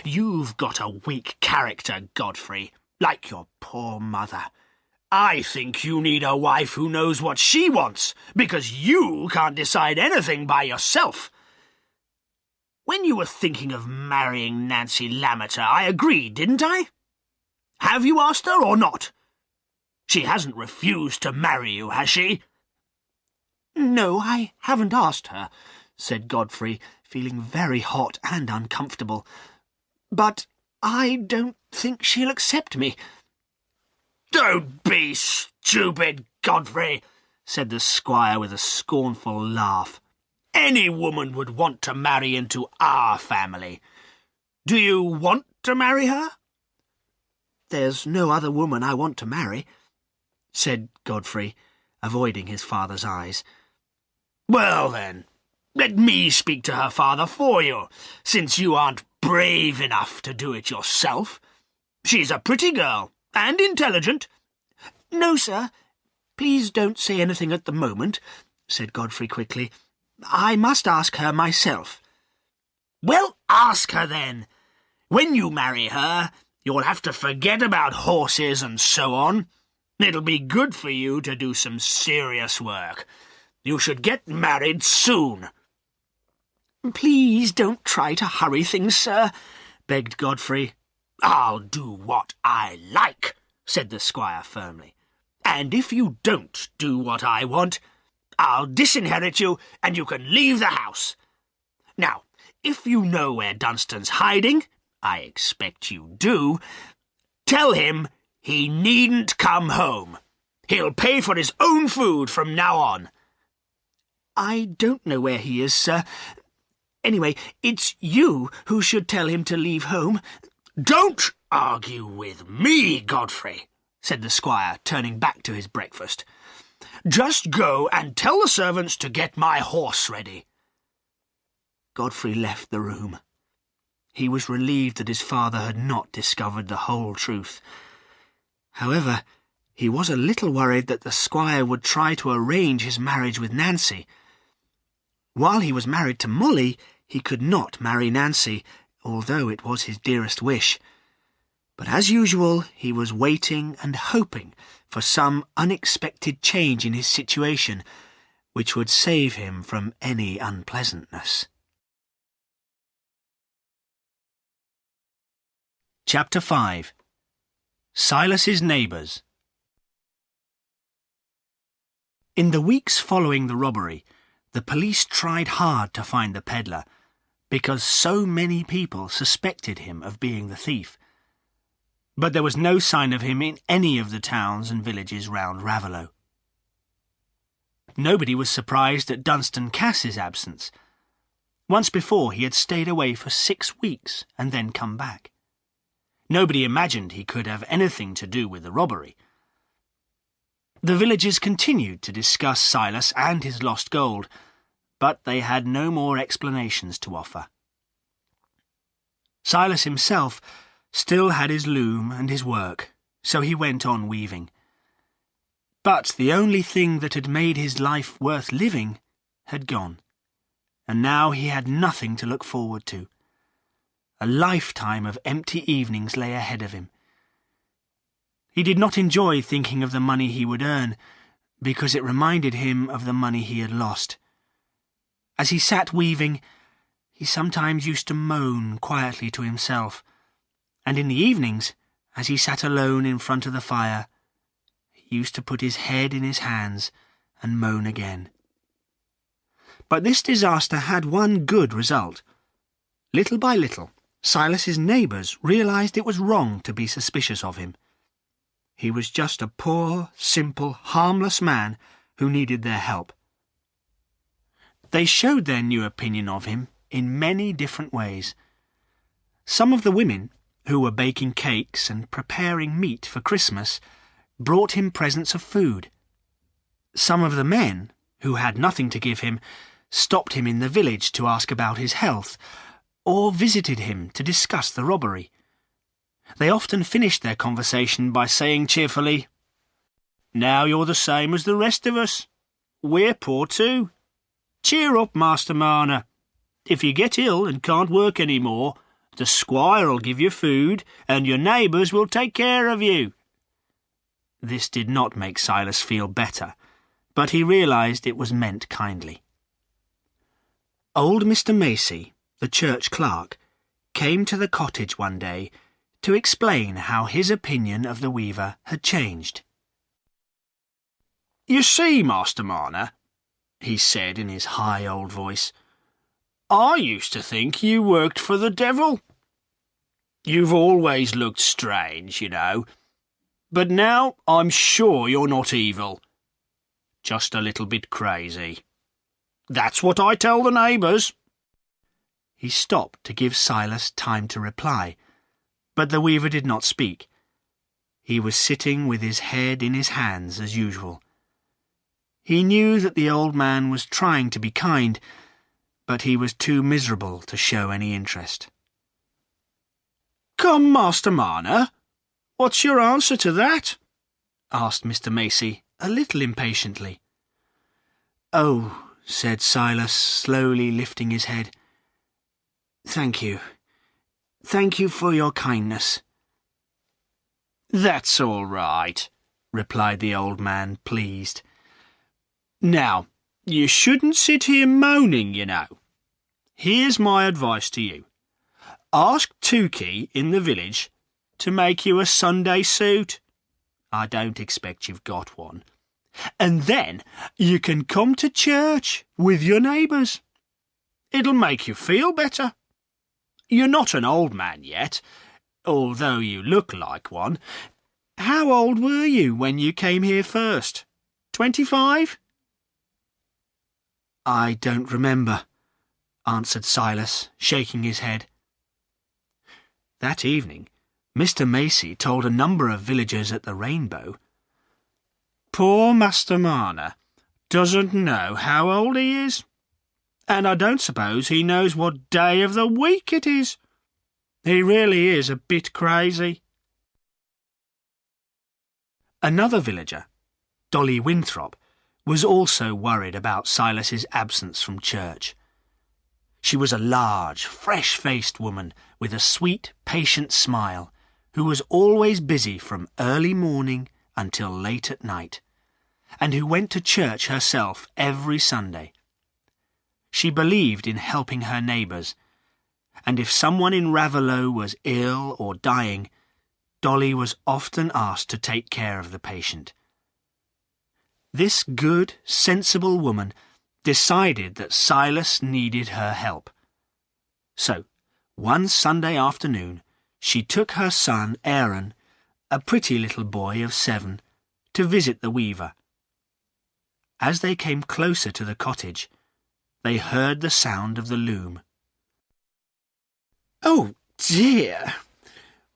Speaker 3: You've got a weak character, Godfrey, like your poor mother. I think you need a wife who knows what she wants, because you can't decide anything by yourself. When you were thinking of marrying Nancy Lammeter, I agreed, didn't I? Have you asked her or not? She hasn't refused to marry you, has she?
Speaker 1: No, I haven't asked her, said Godfrey, feeling very hot and uncomfortable. But I don't think she'll accept me.
Speaker 3: Don't be stupid, Godfrey, said the squire with a scornful laugh. Any woman would want to marry into our family. Do you want to marry her?
Speaker 1: There's no other woman I want to marry, said Godfrey, avoiding his father's eyes.
Speaker 3: Well, then, let me speak to her father for you, since you aren't brave enough to do it yourself. She's a pretty girl, and intelligent.
Speaker 1: No, sir, please don't say anything at the moment, said Godfrey quickly. I must ask her myself.
Speaker 3: Well, ask her then. When you marry her, you'll have to forget about horses and so on. It'll be good for you to do some serious work. You should get married soon.
Speaker 1: Please don't try to hurry things, sir, begged Godfrey.
Speaker 3: I'll do what I like, said the squire firmly. And if you don't do what I want, I'll disinherit you and you can leave the house. Now, if you know where Dunstan's hiding, I expect you do, tell him he needn't come home. He'll pay for his own food from now on.
Speaker 1: I don't know where he is, sir. Anyway, it's you who should tell him to leave home.
Speaker 3: Don't argue with me, Godfrey, said the squire, turning back to his breakfast. Just go and tell the servants to get my horse ready.
Speaker 1: Godfrey left the room. He was relieved that his father had not discovered the whole truth. However, he was a little worried that the squire would try to arrange his marriage with Nancy. While he was married to Molly, he could not marry Nancy, although it was his dearest wish. But as usual, he was waiting and hoping for some unexpected change in his situation, which would save him from any unpleasantness. Chapter 5. Silas's Neighbours. In the weeks following the robbery, the police tried hard to find the peddler, because so many people suspected him of being the thief. But there was no sign of him in any of the towns and villages round Raveloe. Nobody was surprised at Dunstan Cass's absence. Once before he had stayed away for 6 weeks and then come back. Nobody imagined he could have anything to do with the robbery. The villagers continued to discuss Silas and his lost gold, but they had no more explanations to offer. Silas himself still had his loom and his work, so he went on weaving. But the only thing that had made his life worth living had gone, and now he had nothing to look forward to. A lifetime of empty evenings lay ahead of him. He did not enjoy thinking of the money he would earn, because it reminded him of the money he had lost. As he sat weaving, he sometimes used to moan quietly to himself, and in the evenings, as he sat alone in front of the fire, he used to put his head in his hands and moan again. But this disaster had one good result. Little by little, Silas's neighbours realised it was wrong to be suspicious of him. He was just a poor, simple, harmless man who needed their help. They showed their new opinion of him in many different ways. Some of the women, who were baking cakes and preparing meat for Christmas, brought him presents of food. Some of the men, who had nothing to give him, stopped him in the village to ask about his health, or visited him to discuss the robbery. They often finished their conversation by saying cheerfully, "Now you're the same as the rest of us. We're poor too. Cheer up, Master Marner. If you get ill and can't work any more, the squire'll give you food, and your neighbours will take care of you." This did not make Silas feel better, but he realised it was meant kindly. Old Mr. Macey, the church clerk, came to the cottage one day to explain how his opinion of the weaver had changed.
Speaker 3: "You see, Master Marner," he said in his high old voice, "I used to think you worked for the devil. You've always looked strange, you know, but now I'm sure you're not evil. Just a little bit crazy. That's what I tell the neighbours."
Speaker 1: He stopped to give Silas time to reply, but the weaver did not speak. He was sitting with his head in his hands as usual. He knew that the old man was trying to be kind, but he was too miserable to show any interest.
Speaker 3: "Come, Master Marner, what's your answer to that?"
Speaker 1: asked Mr. Macey, a little impatiently. "Oh," said Silas, slowly lifting his head. "Thank you. Thank you for your kindness."
Speaker 3: "That's all right," replied the old man, pleased. "Now, you shouldn't sit here moaning, you know. Here's my advice to you. Ask Tukey in the village to make you a Sunday suit. I don't expect you've got one. And then you can come to church with your neighbours. It'll make you feel better. You're not an old man yet, although you look like one. How old were you when you came here first? 25?
Speaker 1: "I don't remember," answered Silas, shaking his head. That evening, Mr. Macey told a number of villagers at the Rainbow,
Speaker 3: "Poor Master Marner doesn't know how old he is, and I don't suppose he knows what day of the week it is. He really is a bit crazy."
Speaker 1: Another villager, Dolly Winthrop, was also worried about Silas's absence from church. She was a large, fresh-faced woman with a sweet, patient smile, who was always busy from early morning until late at night, and who went to church herself every Sunday. She believed in helping her neighbours, and if someone in Raveloe was ill or dying, Dolly was often asked to take care of the patient. This good, sensible woman decided that Silas needed her help. So, one Sunday afternoon, she took her son Aaron, a pretty little boy of 7, to visit the weaver. As they came closer to the cottage, they heard the sound of the loom.
Speaker 3: "Oh dear!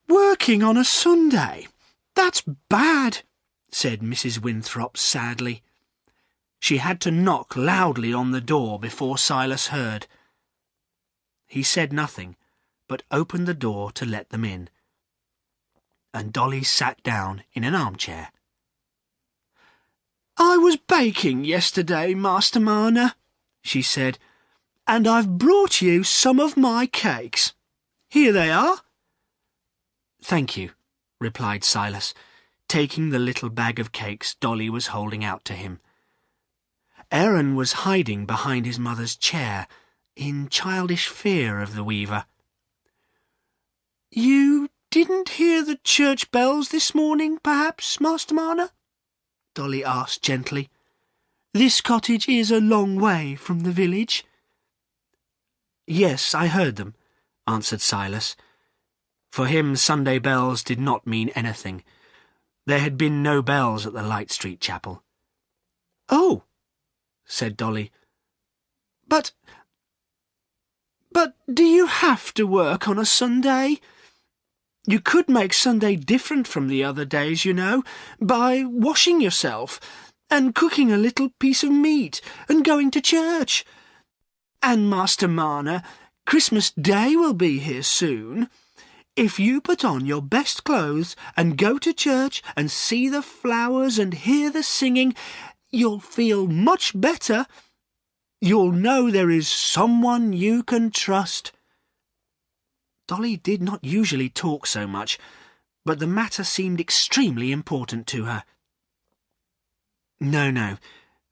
Speaker 3: Working on a Sunday? That's bad. said Mrs. Winthrop sadly. She had to knock loudly on the door before Silas heard. He said nothing, but opened the door to let them in, and Dolly sat down in an armchair. "I was baking yesterday, Master Marner," she said, "and I've brought you some of my cakes. Here they are."
Speaker 1: "Thank you," replied Silas, taking the little bag of cakes Dolly was holding out to him. Aaron was hiding behind his mother's chair, in childish fear of the weaver.
Speaker 3: "You didn't hear the church bells this morning, perhaps, Master Marner?" Dolly asked gently. "This cottage is a long way from the village."
Speaker 1: "Yes, I heard them," answered Silas. For him, Sunday bells did not mean anything. There had been no bells at the Light Street Chapel.
Speaker 3: "Oh,"
Speaker 1: said Dolly.
Speaker 3: But do you have to work on a Sunday? You could make Sunday different from the other days, you know, by washing yourself, and cooking a little piece of meat, and going to church. And, Master Marner, Christmas Day will be here soon. If you put on your best clothes and go to church and see the flowers and hear the singing, you'll feel much better. You'll know there is someone you can trust."
Speaker 1: Dolly did not usually talk so much, but the matter seemed extremely important to her. No,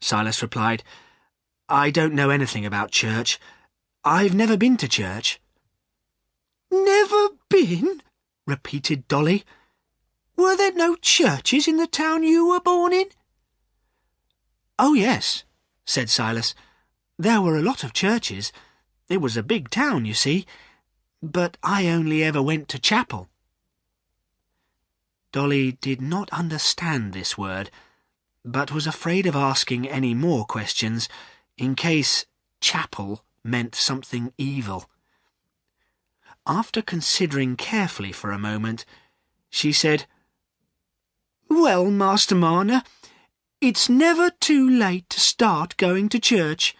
Speaker 1: Silas replied. "I don't know anything about church. I've never been to church."
Speaker 3: "Never been?" repeated Dolly. "Were there no churches in the town you were born in?"
Speaker 1: "Oh, yes," said Silas. "There were a lot of churches. It was a big town, you see. But I only ever went to chapel." Dolly did not understand this word, but was afraid of asking any more questions in case chapel meant something evil. After considering carefully for a moment, she said, "Well, Master Marner, it's never too late to start going to church.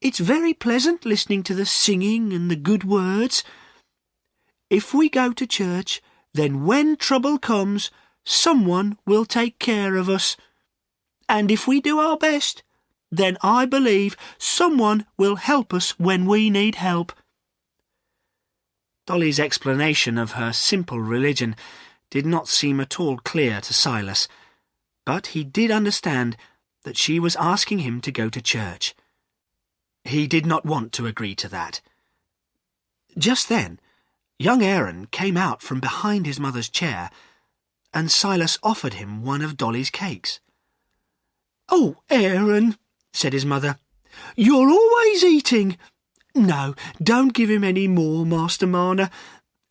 Speaker 1: It's very pleasant listening to the singing and the good words. If we go to church, then when trouble comes, someone will take care of us. And if we do our best, then I believe someone will help us when we need help." Dolly's explanation of her simple religion did not seem at all clear to Silas, but he did understand that she was asking him to go to church. He did not want to agree to that. Just then, young Aaron came out from behind his mother's chair, and Silas offered him one of Dolly's cakes. "Oh, Aaron," said his mother, "you're always eating. No, don't give him any more, Master Marner.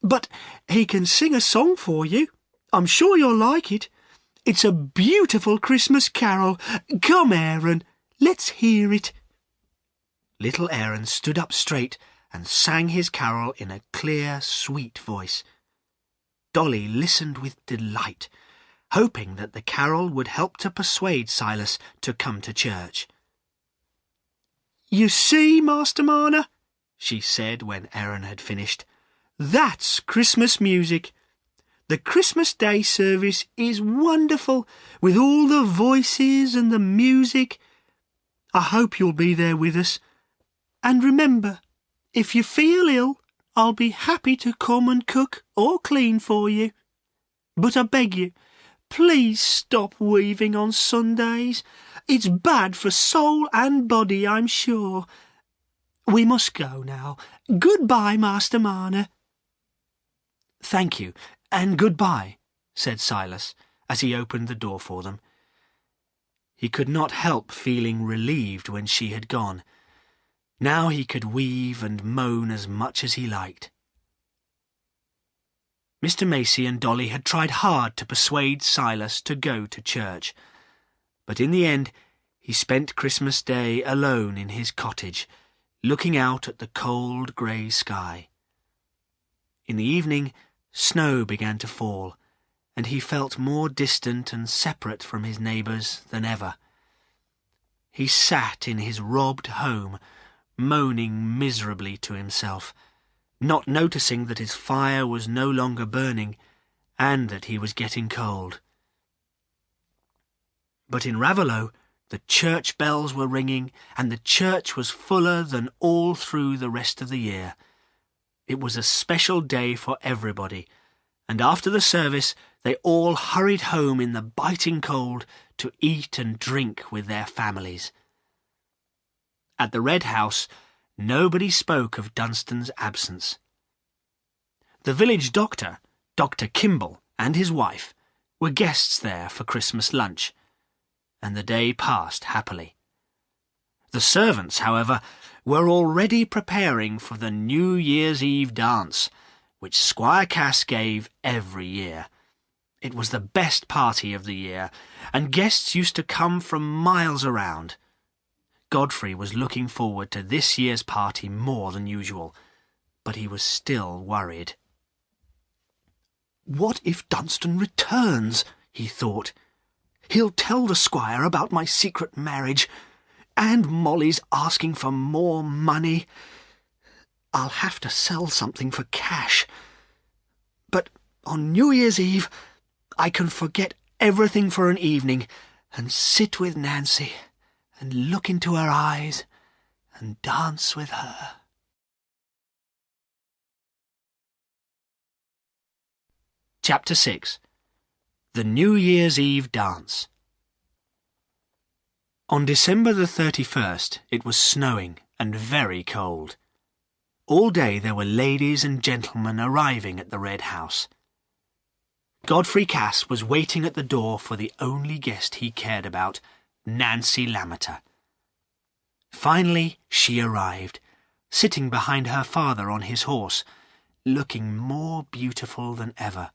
Speaker 1: But he can sing a song for you. I'm sure you'll like it. It's a beautiful Christmas carol. Come, Aaron, let's hear it." Little Aaron stood up straight and sang his carol in a clear, sweet voice. Dolly listened with delight, hoping that the carol would help to persuade Silas to come to church. "You see, Master Marner," she said when Aaron had finished, "that's Christmas music. The Christmas Day service is wonderful, with all the voices and the music. I hope you'll be there with us. And remember, if you feel ill, I'll be happy to come and cook or clean for you. But I beg you, please stop weaving on Sundays. It's bad for soul and body, I'm sure. We must go now. Goodbye, Master Marner." "Thank you, and goodbye," said Silas, as he opened the door for them. He could not help feeling relieved when she had gone. Now he could weave and moan as much as he liked. Mr. Macey and Dolly had tried hard to persuade Silas to go to church, but in the end he spent Christmas Day alone in his cottage, looking out at the cold grey sky. In the evening, snow began to fall, and he felt more distant and separate from his neighbours than ever. He sat in his robbed home, moaning miserably to himself, not noticing that his fire was no longer burning and that he was getting cold. But in Raveloe, the church bells were ringing, and the church was fuller than all through the rest of the year. It was a special day for everybody, and after the service they all hurried home in the biting cold to eat and drink with their families. At the Red House, nobody spoke of Dunstan's absence. The village doctor, Dr. Kimball, and his wife were guests there for Christmas lunch, and the day passed happily. The servants, however, were already preparing for the New Year's Eve dance, which Squire Cass gave every year. It was the best party of the year, and guests used to come from miles around. Godfrey was looking forward to this year's party more than usual, but he was still worried.
Speaker 2: "What if Dunstan returns?" he thought. "He'll tell the squire about my secret marriage, and Molly's asking for more money. I'll have to sell something for cash. But on New Year's Eve, I can forget everything for an evening and sit with Nancy and look into her eyes and dance with her."
Speaker 1: Chapter 6. The New Year's Eve Dance. On December the 31st it was snowing and very cold. All day there were ladies and gentlemen arriving at the Red House. Godfrey Cass was waiting at the door for the only guest he cared about, Nancy Lammeter. Finally she arrived, sitting behind her father on his horse, looking more beautiful than ever.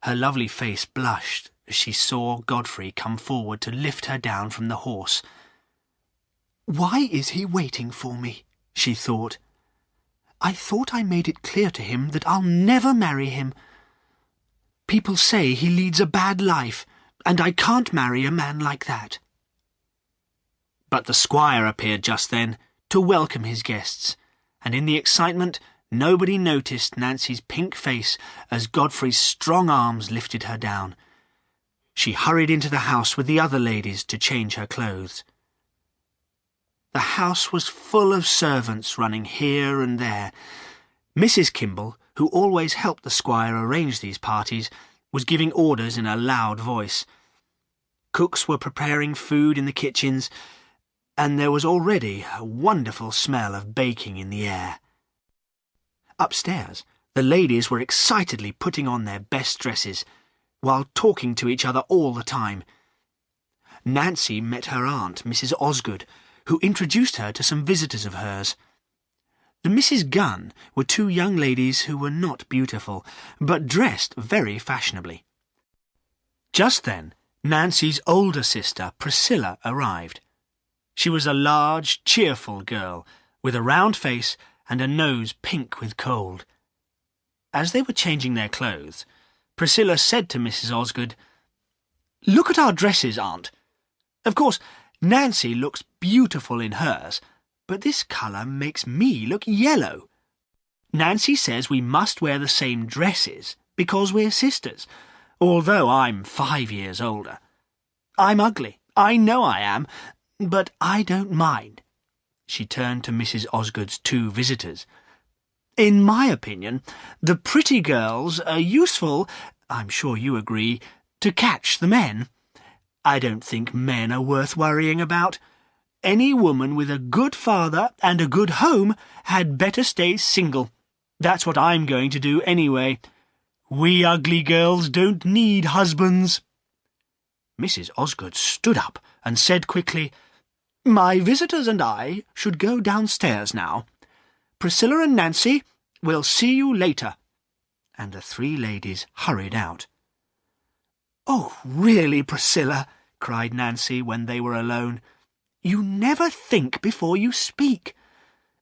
Speaker 1: Her lovely face blushed as she saw Godfrey come forward to lift her down from the horse.
Speaker 2: "Why is he waiting for me?" she thought. "I thought I made it clear to him that I'll never marry him. People say he leads a bad life, and I can't marry a man like that."
Speaker 1: But the squire appeared just then to welcome his guests, and in the excitement nobody noticed Nancy's pink face as Godfrey's strong arms lifted her down. She hurried into the house with the other ladies to change her clothes. The house was full of servants running here and there. Mrs. Kimball, who always helped the squire arrange these parties, was giving orders in a loud voice. Cooks were preparing food in the kitchens, and there was already a wonderful smell of baking in the air. Upstairs, the ladies were excitedly putting on their best dresses, while talking to each other all the time. Nancy met her aunt, Mrs. Osgood, who introduced her to some visitors of hers. The Misses Gunn were two young ladies who were not beautiful, but dressed very fashionably. Just then, Nancy's older sister, Priscilla, arrived. She was a large, cheerful girl, with a round face and a nose pink with cold. As they were changing their clothes, Priscilla said to Mrs. Osgood, "Look at our dresses, Aunt. Of course, Nancy looks beautiful in hers, but this colour makes me look yellow. Nancy says we must wear the same dresses because we're sisters, although I'm 5 years older. I'm ugly, I know I am, but I don't mind." She turned to Mrs. Osgood's two visitors. "In my opinion, the pretty girls are useful, I'm sure you agree, to catch the men. I don't think men are worth worrying about. Any woman with a good father and a good home had better stay single. That's what I'm going to do anyway. We ugly girls don't need husbands." Mrs. Osgood stood up and said quickly, "My visitors and I should go downstairs now. Priscilla and Nancy, we'll see you later." And the three ladies hurried out. "Oh, really, Priscilla," cried Nancy when they were alone, "you never think before you speak.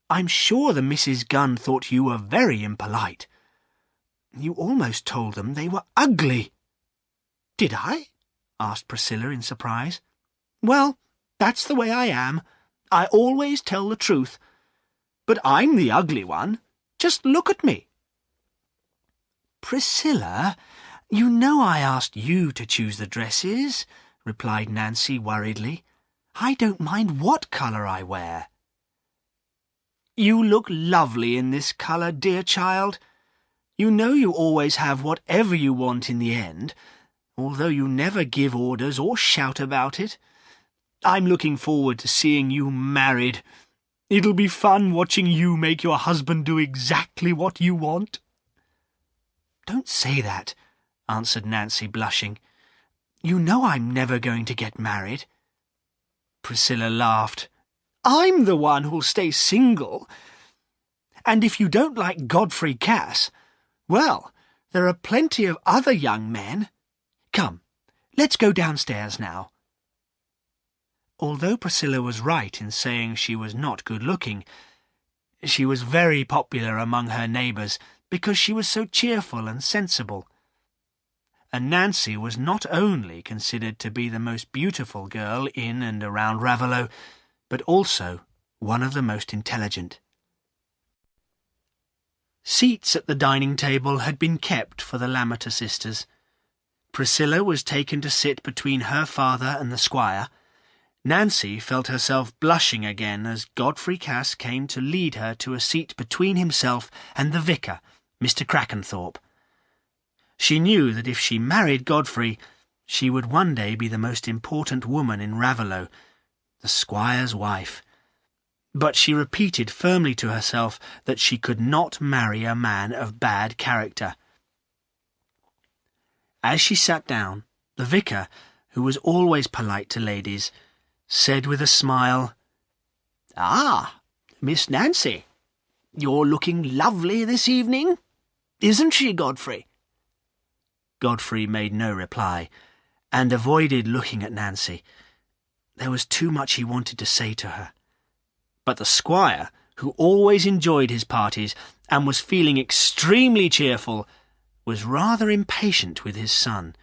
Speaker 1: I'm sure the Misses Gunn thought you were very impolite."
Speaker 3: You almost told them they were ugly." "Did I?" asked Priscilla in surprise. "Well, that's the way I am. I always tell the truth. But I'm the ugly one. Just look at me." "Priscilla, you know I asked you to choose the dresses," replied Nancy worriedly. "I don't mind what colour I wear." "You look lovely in this colour, dear child. You know you always have whatever you want in the end, although you never give orders or shout about it. I'm looking forward to seeing you married. It'll be fun watching you make your husband do exactly what you want." "Don't say that," answered Nancy, blushing. "You know I'm never going to get married." Priscilla laughed. "I'm the one who'll stay single. And if you don't like Godfrey Cass, well, there are plenty of other young men. Come, let's go downstairs now." Although Priscilla was right in saying she was not good-looking, she was very popular among her neighbours because she was so cheerful and sensible. And Nancy was not only considered to be the most beautiful girl in and around Raveloe, but also one of the most intelligent. Seats at the dining table had been kept for the Lammeter sisters. Priscilla was taken to sit between her father and the squire. Nancy felt herself blushing again as Godfrey Cass came to lead her to a seat between himself and the vicar, Mr. Crackenthorpe. She knew that if she married Godfrey, she would one day be the most important woman in Raveloe, the squire's wife. But she repeated firmly to herself that she could not marry a man of bad character. As she sat down, the vicar, who was always polite to ladies, said with a smile, "Ah, Miss Nancy, you're looking lovely this evening. Isn't she, Godfrey?" Godfrey made no reply, and avoided looking at Nancy. There was too much he wanted to say to her. But the squire, who always enjoyed his parties and was feeling extremely cheerful, was rather impatient with his son.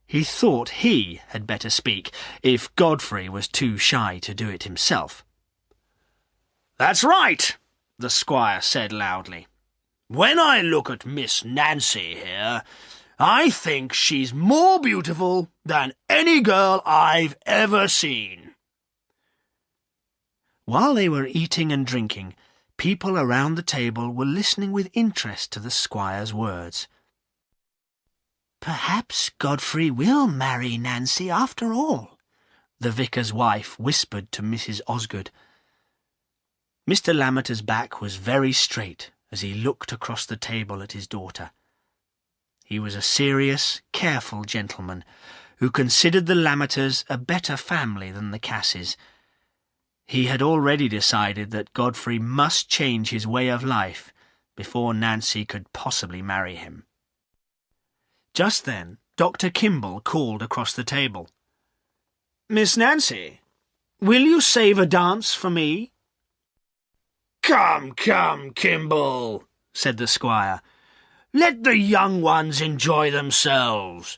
Speaker 3: He thought he had better speak, if Godfrey was too shy to do it himself. "That's right," the squire said loudly. "When I look at Miss Nancy here, I think she's more beautiful than any girl I've ever seen." While they were eating and drinking, people around the table were listening with interest to the squire's words. "Perhaps Godfrey will marry Nancy after all," the vicar's wife whispered to Mrs. Osgood. Mr. Lammeter's back was very straight as he looked across the table at his daughter. He was a serious, careful gentleman who considered the Lammeters a better family than the Casses. He had already decided that Godfrey must change his way of life before Nancy could possibly marry him. Just then, Dr. Kimball called across the table. "Miss Nancy, will you save a dance for me?" "Come, come, Kimball," said the squire. "Let the young ones enjoy themselves.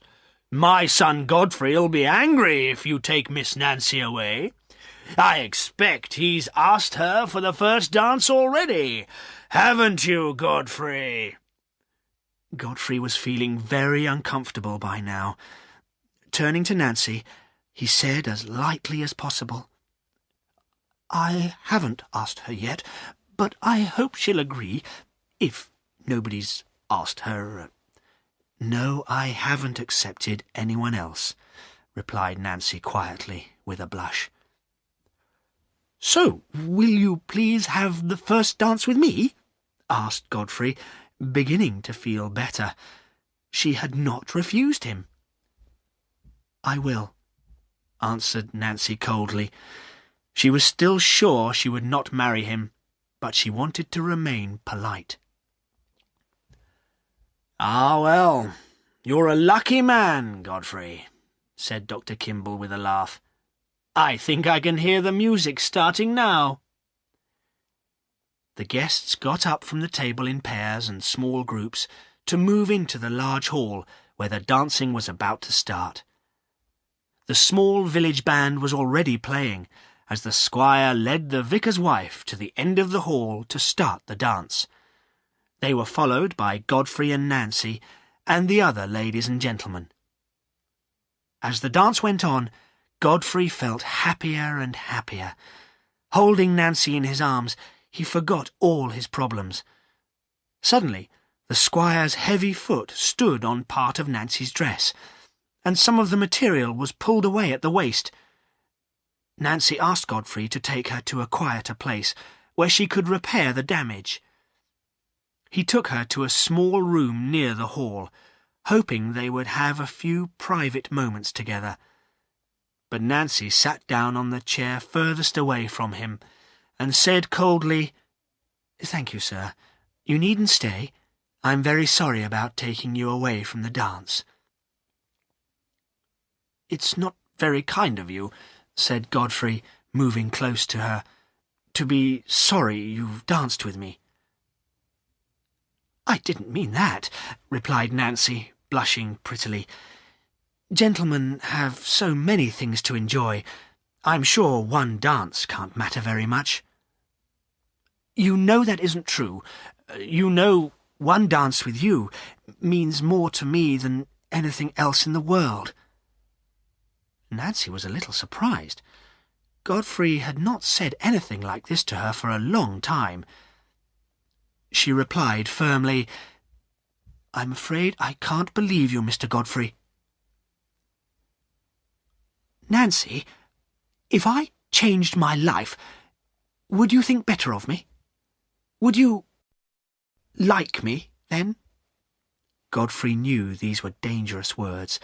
Speaker 3: My son Godfrey'll be angry if you take Miss Nancy away. I expect he's asked her for the first dance already. Haven't you, Godfrey?" Godfrey was feeling very uncomfortable by now. Turning to Nancy, he said as lightly as possible, "I haven't asked her yet, but I hope she'll agree, if nobody's asked her." "No, I haven't accepted anyone else," replied Nancy quietly, with a blush. "So, will you please have the first dance with me?" asked Godfrey, beginning to feel better. She had not refused him. "I will," answered Nancy coldly. She was still sure she would not marry him, but she wanted to remain polite. "Ah, well, you're a lucky man, Godfrey," said Dr. Kimball with a laugh. "I think I can hear the music starting now." The guests got up from the table in pairs and small groups
Speaker 1: to move into the large hall where the dancing was about to start. The small village band was already playing as the squire led the vicar's wife to the end of the hall to start the dance. They were followed by Godfrey and Nancy and the other ladies and gentlemen. As the dance went on, Godfrey felt happier and happier. Holding Nancy in his arms, he forgot all his problems. Suddenly, the squire's heavy foot stood on part of Nancy's dress, and some of the material was pulled away at the waist. Nancy asked Godfrey to take her to a quieter place, where she could repair the damage. He took her to a small room near the hall, hoping they would have a few private moments together. But Nancy sat down on the chair furthest away from him, and said coldly, "Thank you, sir. You needn't stay. I'm very sorry about taking you away from the dance." "It's not very kind of you," said Godfrey, moving close to her, "to be sorry you've danced with me." "I didn't mean that," replied Nancy, blushing prettily. "Gentlemen have so many things to enjoy. I'm sure one dance can't matter very much." "You know that isn't true. You know one dance with you means more to me than anything else in the world." Nancy was a little surprised. Godfrey had not said anything like this to her for a long time. She replied firmly, "I'm afraid I can't believe you, Mr. Godfrey." "Nancy, if I changed my life, would you think better of me? Would you like me, then?" Godfrey knew these were dangerous words,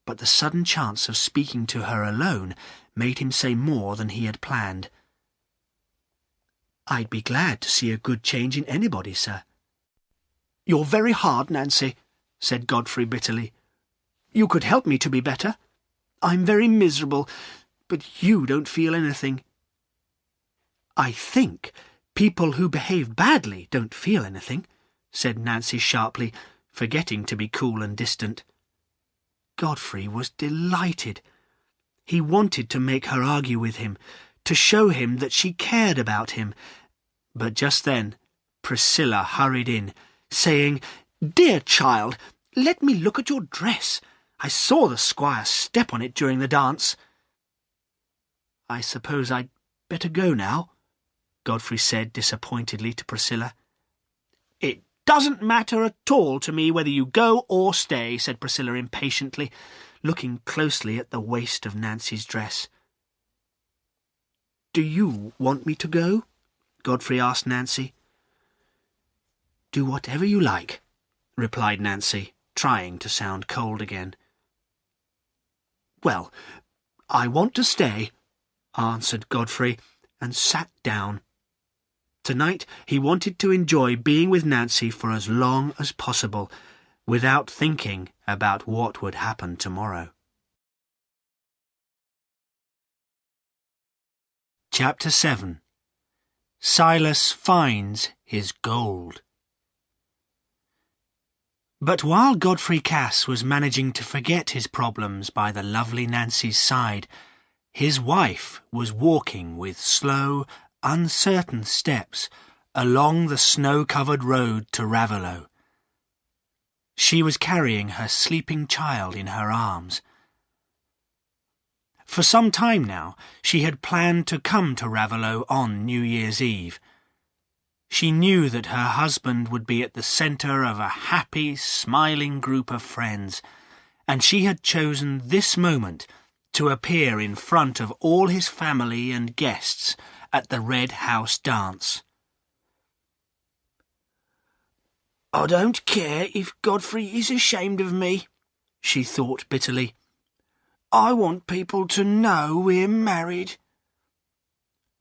Speaker 1: but the sudden chance of speaking to her alone made him say more than he had planned. "I'd be glad to see a good change in anybody, sir." "You're very hard, Nancy," said Godfrey bitterly. "You could help me to be better. I'm very miserable, but you don't feel anything." "I think people who behave badly don't feel anything," said Nancy sharply, forgetting to be cool and distant. Godfrey was delighted. He wanted to make her argue with him, to show him that she cared about him. But just then Priscilla hurried in, saying, "Dear child, let me look at your dress. I saw the squire step on it during the dance." "I suppose I'd better go now," Godfrey said disappointedly to Priscilla. "It doesn't matter at all to me whether you go or stay," said Priscilla impatiently, looking closely at the waist of Nancy's dress. "Do you want me to go?" Godfrey asked Nancy. "Do whatever you like," replied Nancy, trying to sound cold again. "Well, I want to stay," answered Godfrey, and sat down. Tonight he wanted to enjoy being with Nancy for as long as possible, without thinking about what would happen tomorrow. Chapter 7. Silas finds his gold. But while Godfrey Cass was managing to forget his problems by the lovely Nancy's side, his wife was walking with slow, uncertain steps along the snow-covered road to Raveloe. She was carrying her sleeping child in her arms. For some time now, she had planned to come to Raveloe on New Year's Eve. She knew that her husband would be at the centre of a happy, smiling group of friends, and she had chosen this moment to appear in front of all his family and guests at the Red House dance. "I don't care if Godfrey is ashamed of me," she thought bitterly. "I want people to know we're married."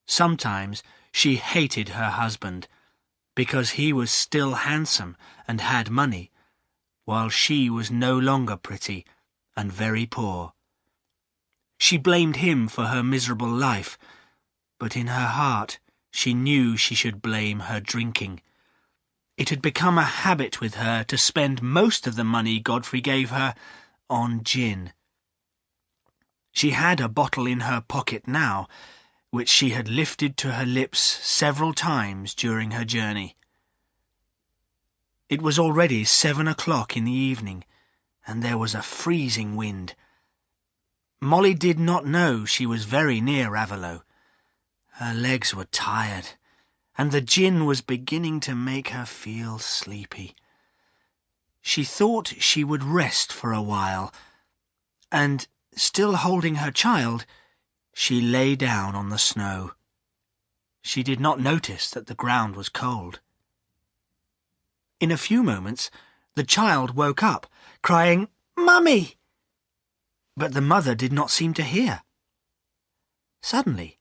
Speaker 1: Sometimes she hated her husband, because he was still handsome and had money, while she was no longer pretty and very poor. She blamed him for her miserable life, but in her heart she knew she should blame her drinking. It had become a habit with her to spend most of the money Godfrey gave her on gin. She had a bottle in her pocket now, which she had lifted to her lips several times during her journey. It was already 7 o'clock in the evening, and there was a freezing wind. Molly did not know she was very near Raveloe. Her legs were tired, and the gin was beginning to make her feel sleepy. She thought she would rest for a while, and, still holding her child, she lay down on the snow. She did not notice that the ground was cold. In a few moments, the child woke up, crying, "Mummy!" But the mother did not seem to hear. Suddenly,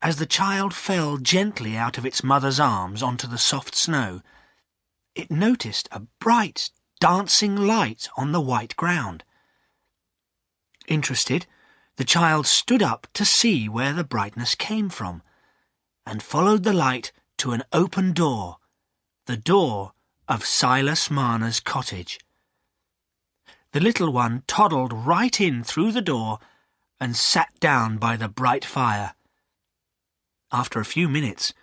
Speaker 1: as the child fell gently out of its mother's arms onto the soft snow, it noticed a bright, dancing light on the white ground. Interested, the child stood up to see where the brightness came from, and followed the light to an open door, the door of Silas Marner's cottage. The little one toddled right in through the door and sat down by the bright fire. After a few minutes,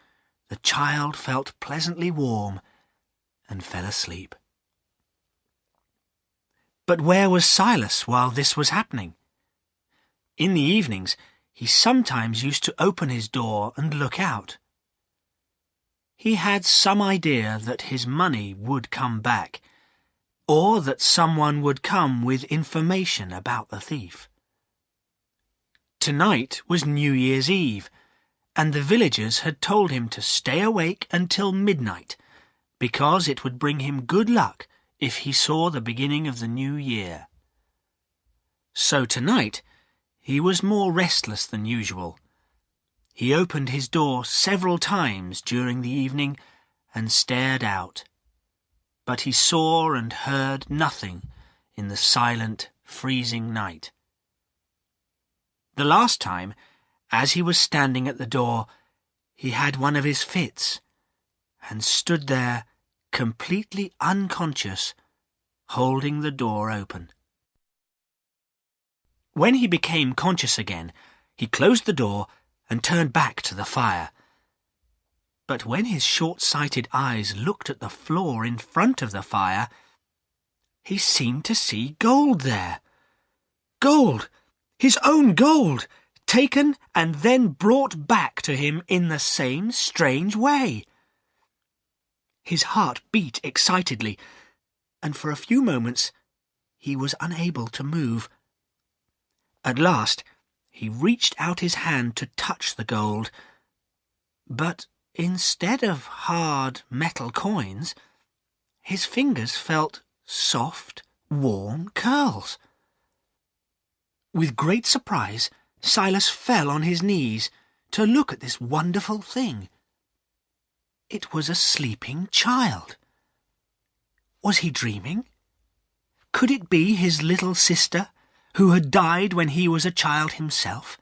Speaker 1: the child felt pleasantly warm and fell asleep. But where was Silas while this was happening? In the evenings, he sometimes used to open his door and look out. He had some idea that his money would come back, or that someone would come with information about the thief. Tonight was New Year's Eve, and the villagers had told him to stay awake until midnight, because it would bring him good luck if he saw the beginning of the new year. So tonight he was more restless than usual. He opened his door several times during the evening and stared out. But he saw and heard nothing in the silent, freezing night. The last time, as he was standing at the door, he had one of his fits, and stood there completely unconscious, holding the door open. When he became conscious again, he closed the door and turned back to the fire. But when his short-sighted eyes looked at the floor in front of the fire, he seemed to see gold there. Gold! His own gold! Taken and then brought back to him in the same strange way. His heart beat excitedly, and for a few moments he was unable to move. At last he reached out his hand to touch the gold, but instead of hard metal coins, his fingers felt soft, warm curls. With great surprise, Silas fell on his knees to look at this wonderful thing. It was a sleeping child. Was he dreaming? Could it be his little sister, who had died when he was a child himself?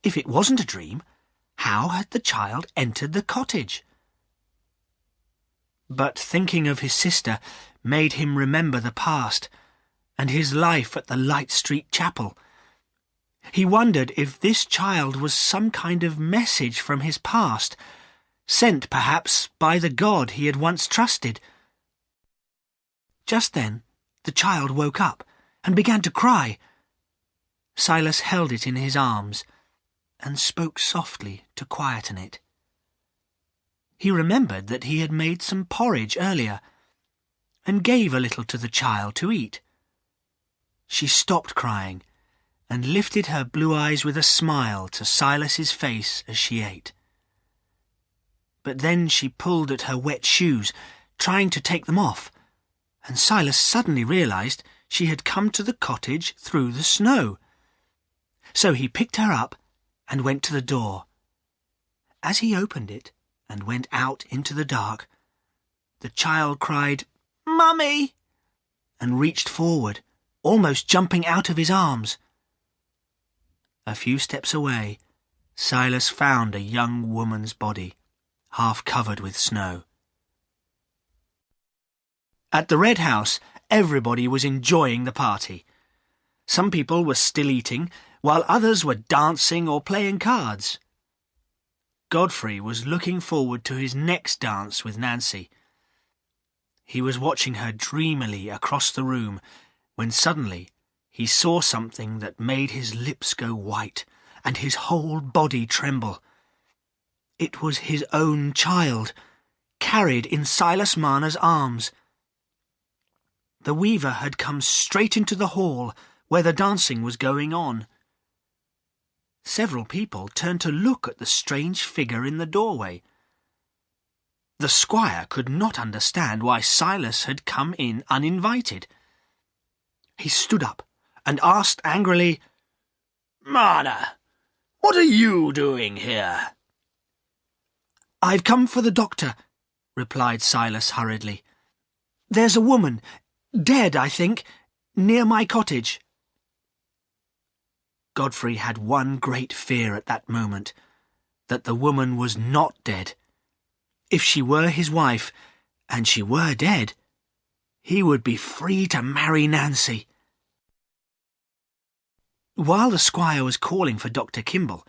Speaker 1: If it wasn't a dream, how had the child entered the cottage? But thinking of his sister made him remember the past and his life at the Light Street Chapel. He wondered if this child was some kind of message from his past, sent perhaps by the God he had once trusted. Just then the child woke up and began to cry. Silas held it in his arms and spoke softly to quieten it. He remembered that he had made some porridge earlier and gave a little to the child to eat. She stopped crying and lifted her blue eyes with a smile to Silas's face as she ate. But then she pulled at her wet shoes, trying to take them off, and Silas suddenly realized she had come to the cottage through the snow. So he picked her up and went to the door. As he opened it and went out into the dark, the child cried, "Mummy!" and reached forward, almost jumping out of his arms. A few steps away, Silas found a young woman's body, half covered with snow. At the Red House, everybody was enjoying the party. Some people were still eating, while others were dancing or playing cards. Godfrey was looking forward to his next dance with Nancy. He was watching her dreamily across the room when suddenly he saw something that made his lips go white and his whole body tremble. It was his own child, carried in Silas Marner's arms. The weaver had come straight into the hall where the dancing was going on. Several people turned to look at the strange figure in the doorway. The squire could not understand why Silas had come in uninvited. He stood up and asked angrily,
Speaker 3: "Marner, what are you doing here?"
Speaker 1: "I've come for the doctor," replied Silas hurriedly. "There's a woman, dead, I think, near my cottage." Godfrey had one great fear at that moment, that the woman was not dead. If she were his wife, and she were dead, he would be free to marry Nancy. While the squire was calling for Dr. Kimball,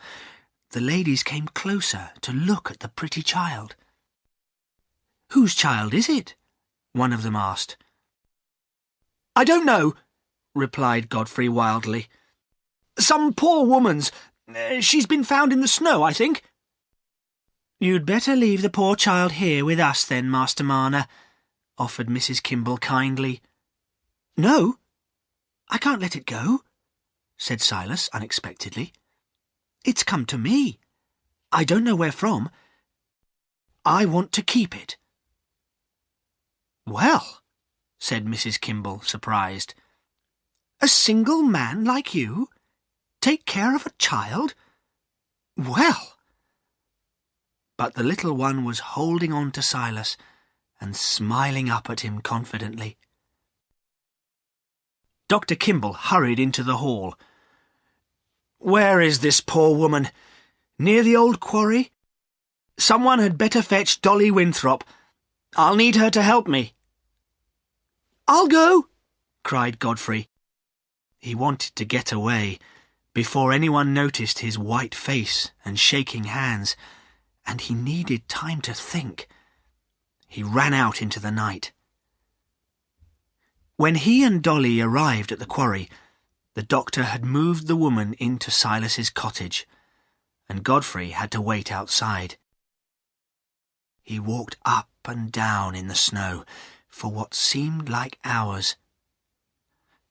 Speaker 1: the ladies came closer to look at the pretty child. "Whose child is it?" one of them asked.
Speaker 3: "I don't know," replied Godfrey wildly. "Some poor woman's. She's been found in the snow, I think."
Speaker 1: "You'd better leave the poor child here with us then, Master Marner," offered Mrs. Kimball kindly. "No, I can't let it go," said Silas unexpectedly. "It's come to me. I don't know where from. I want to keep it."
Speaker 3: "Well,"
Speaker 1: said Mrs. Kimball, surprised. "A single man like you? Take care of a child? Well!" But the little one was holding on to Silas and smiling up at him confidently. Dr. Kimball hurried into the hall. "Where is this poor woman? Near the old quarry? Someone had better fetch Dolly Winthrop. I'll need her to help me."
Speaker 3: "I'll go,"
Speaker 1: cried Godfrey. He wanted to get away before anyone noticed his white face and shaking hands, and he needed time to think. He ran out into the night. When he and Dolly arrived at the quarry, the doctor had moved the woman into Silas's cottage, and Godfrey had to wait outside. He walked up and down in the snow for what seemed like hours.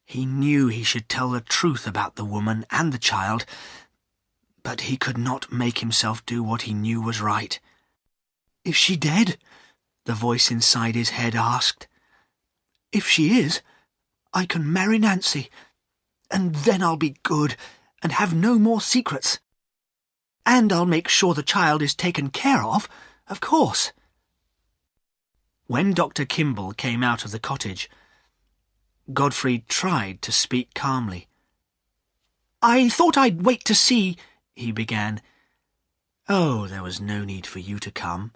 Speaker 1: He knew he should tell the truth about the woman and the child, but he could not make himself do what he knew was right. "Is she dead?" the voice inside his head asked. "If she is, I can marry Nancy, and then I'll be good and have no more secrets. And I'll make sure the child is taken care of course." When Dr. Kimball came out of the cottage, Godfrey tried to speak calmly. "I thought I'd wait to see," he began. "Oh, there was no need for you to come.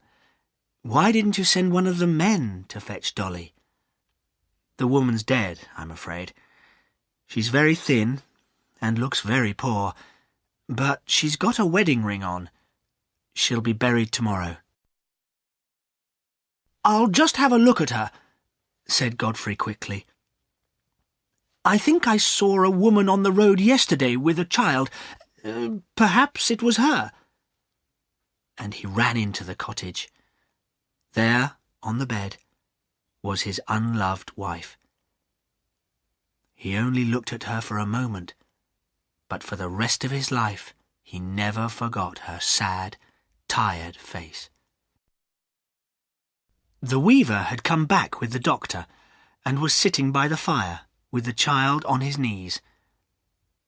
Speaker 1: Why didn't you send one of the men to fetch Dolly? The woman's dead, I'm afraid. She's very thin and looks very poor, but she's got a wedding ring on. She'll be buried tomorrow." "I'll just have a look at her," said Godfrey quickly. "I think I saw a woman on the road yesterday with a child. Perhaps it was her." And he ran into the cottage. There, on the bed, was his unloved wife. He only looked at her for a moment, but for the rest of his life he never forgot her sad, tired face. The weaver had come back with the doctor and was sitting by the fire with the child on his knees.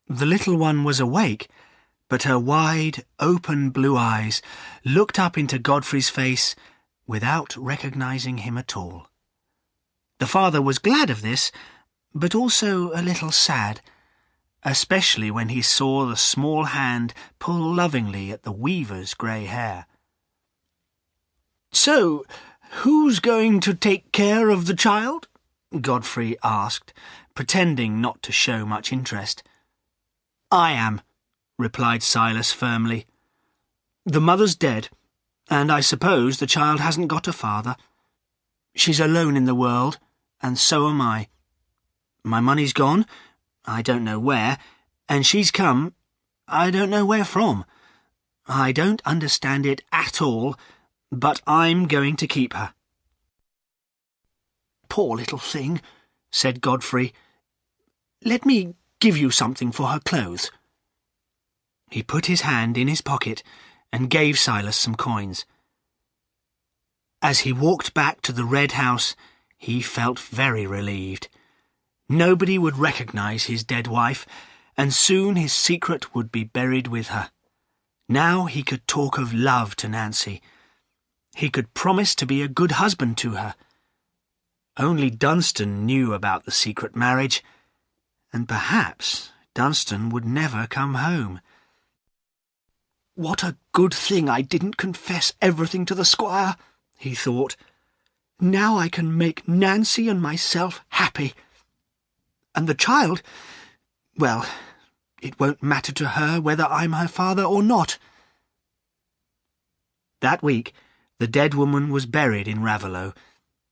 Speaker 1: The little one was awake, but her wide, open blue eyes looked up into Godfrey's face without recognizing him at all. The father was glad of this, but also a little sad, especially when he saw the small hand pull lovingly at the weaver's grey hair.
Speaker 3: "So, who's going to take care of the child?" Godfrey asked, pretending not to show much interest. "I am," replied Silas firmly. "The mother's dead, and I suppose the child hasn't got a father. She's alone in the world, and so am I. My money's gone, I don't know where, and she's come, I don't know where from. I don't understand it at all, but I'm going to keep her." "Poor little thing," said Godfrey. "Let me give you something for her clothes." He put his hand in his pocket and gave Silas some coins. As he walked back to the Red House, he felt very relieved. Nobody would recognize his dead wife, and soon his secret would be buried with her. Now he could talk of love to Nancy. He could promise to be a good husband to her. Only Dunstan knew about the secret marriage, and perhaps Dunstan would never come home. "What a good thing I didn't confess everything to the squire," he thought. "Now I can make Nancy and myself happy. And the child, well, it won't matter to her whether I'm her father or not." That week, the dead woman was buried in Raveloe,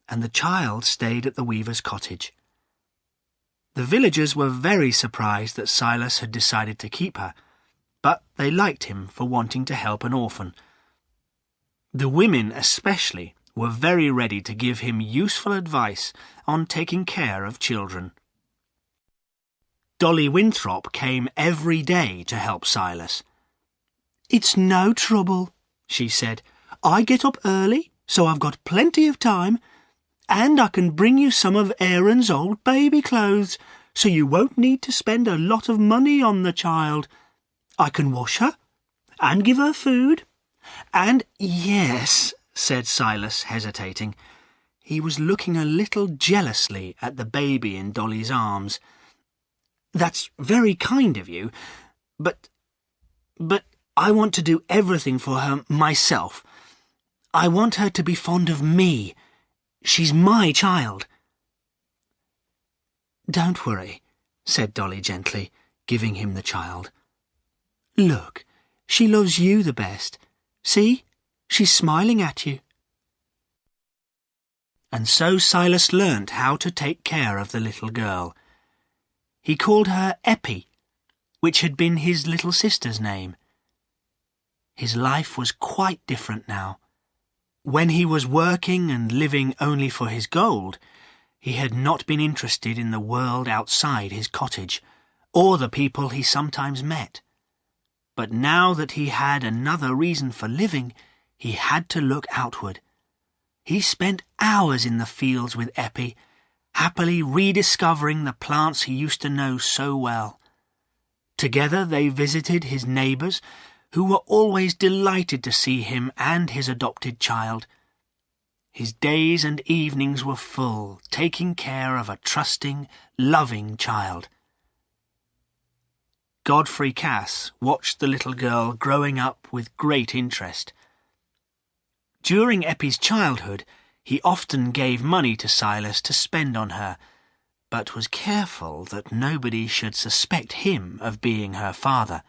Speaker 3: and the child stayed at the weaver's cottage. The villagers were very surprised that Silas had decided to keep her, but they liked him for wanting to help an orphan. The women especially were very ready to give him useful advice on taking care of children. Dolly Winthrop came every day to help Silas. "It's no trouble," she said. "I get up early, so I've got plenty of time, and I can bring you some of Aaron's old baby clothes, so you won't need to spend a lot of money on the child. I can wash her, and give her food, and—" "Yes," said Silas, hesitating. He was looking a little jealously at the baby in Dolly's arms. "That's very kind of you, but I want to do everything for her myself. I want her to be fond of me. She's my child." "Don't worry," said Dolly gently, giving him the child. "Look, she loves you the best. See, she's smiling at you." And so Silas learnt how to take care of the little girl. He called her Eppie, which had been his little sister's name. His life was quite different now. When he was working and living only for his gold, he had not been interested in the world outside his cottage, or the people he sometimes met. But now that he had another reason for living, he had to look outward. He spent hours in the fields with Eppie, happily rediscovering the plants he used to know so well. Together they visited his neighbours, who were always delighted to see him and his adopted child. His days and evenings were full, taking care of a trusting, loving child. Godfrey Cass watched the little girl growing up with great interest. During Eppie's childhood, he often gave money to Silas to spend on her, but was careful that nobody should suspect him of being her father.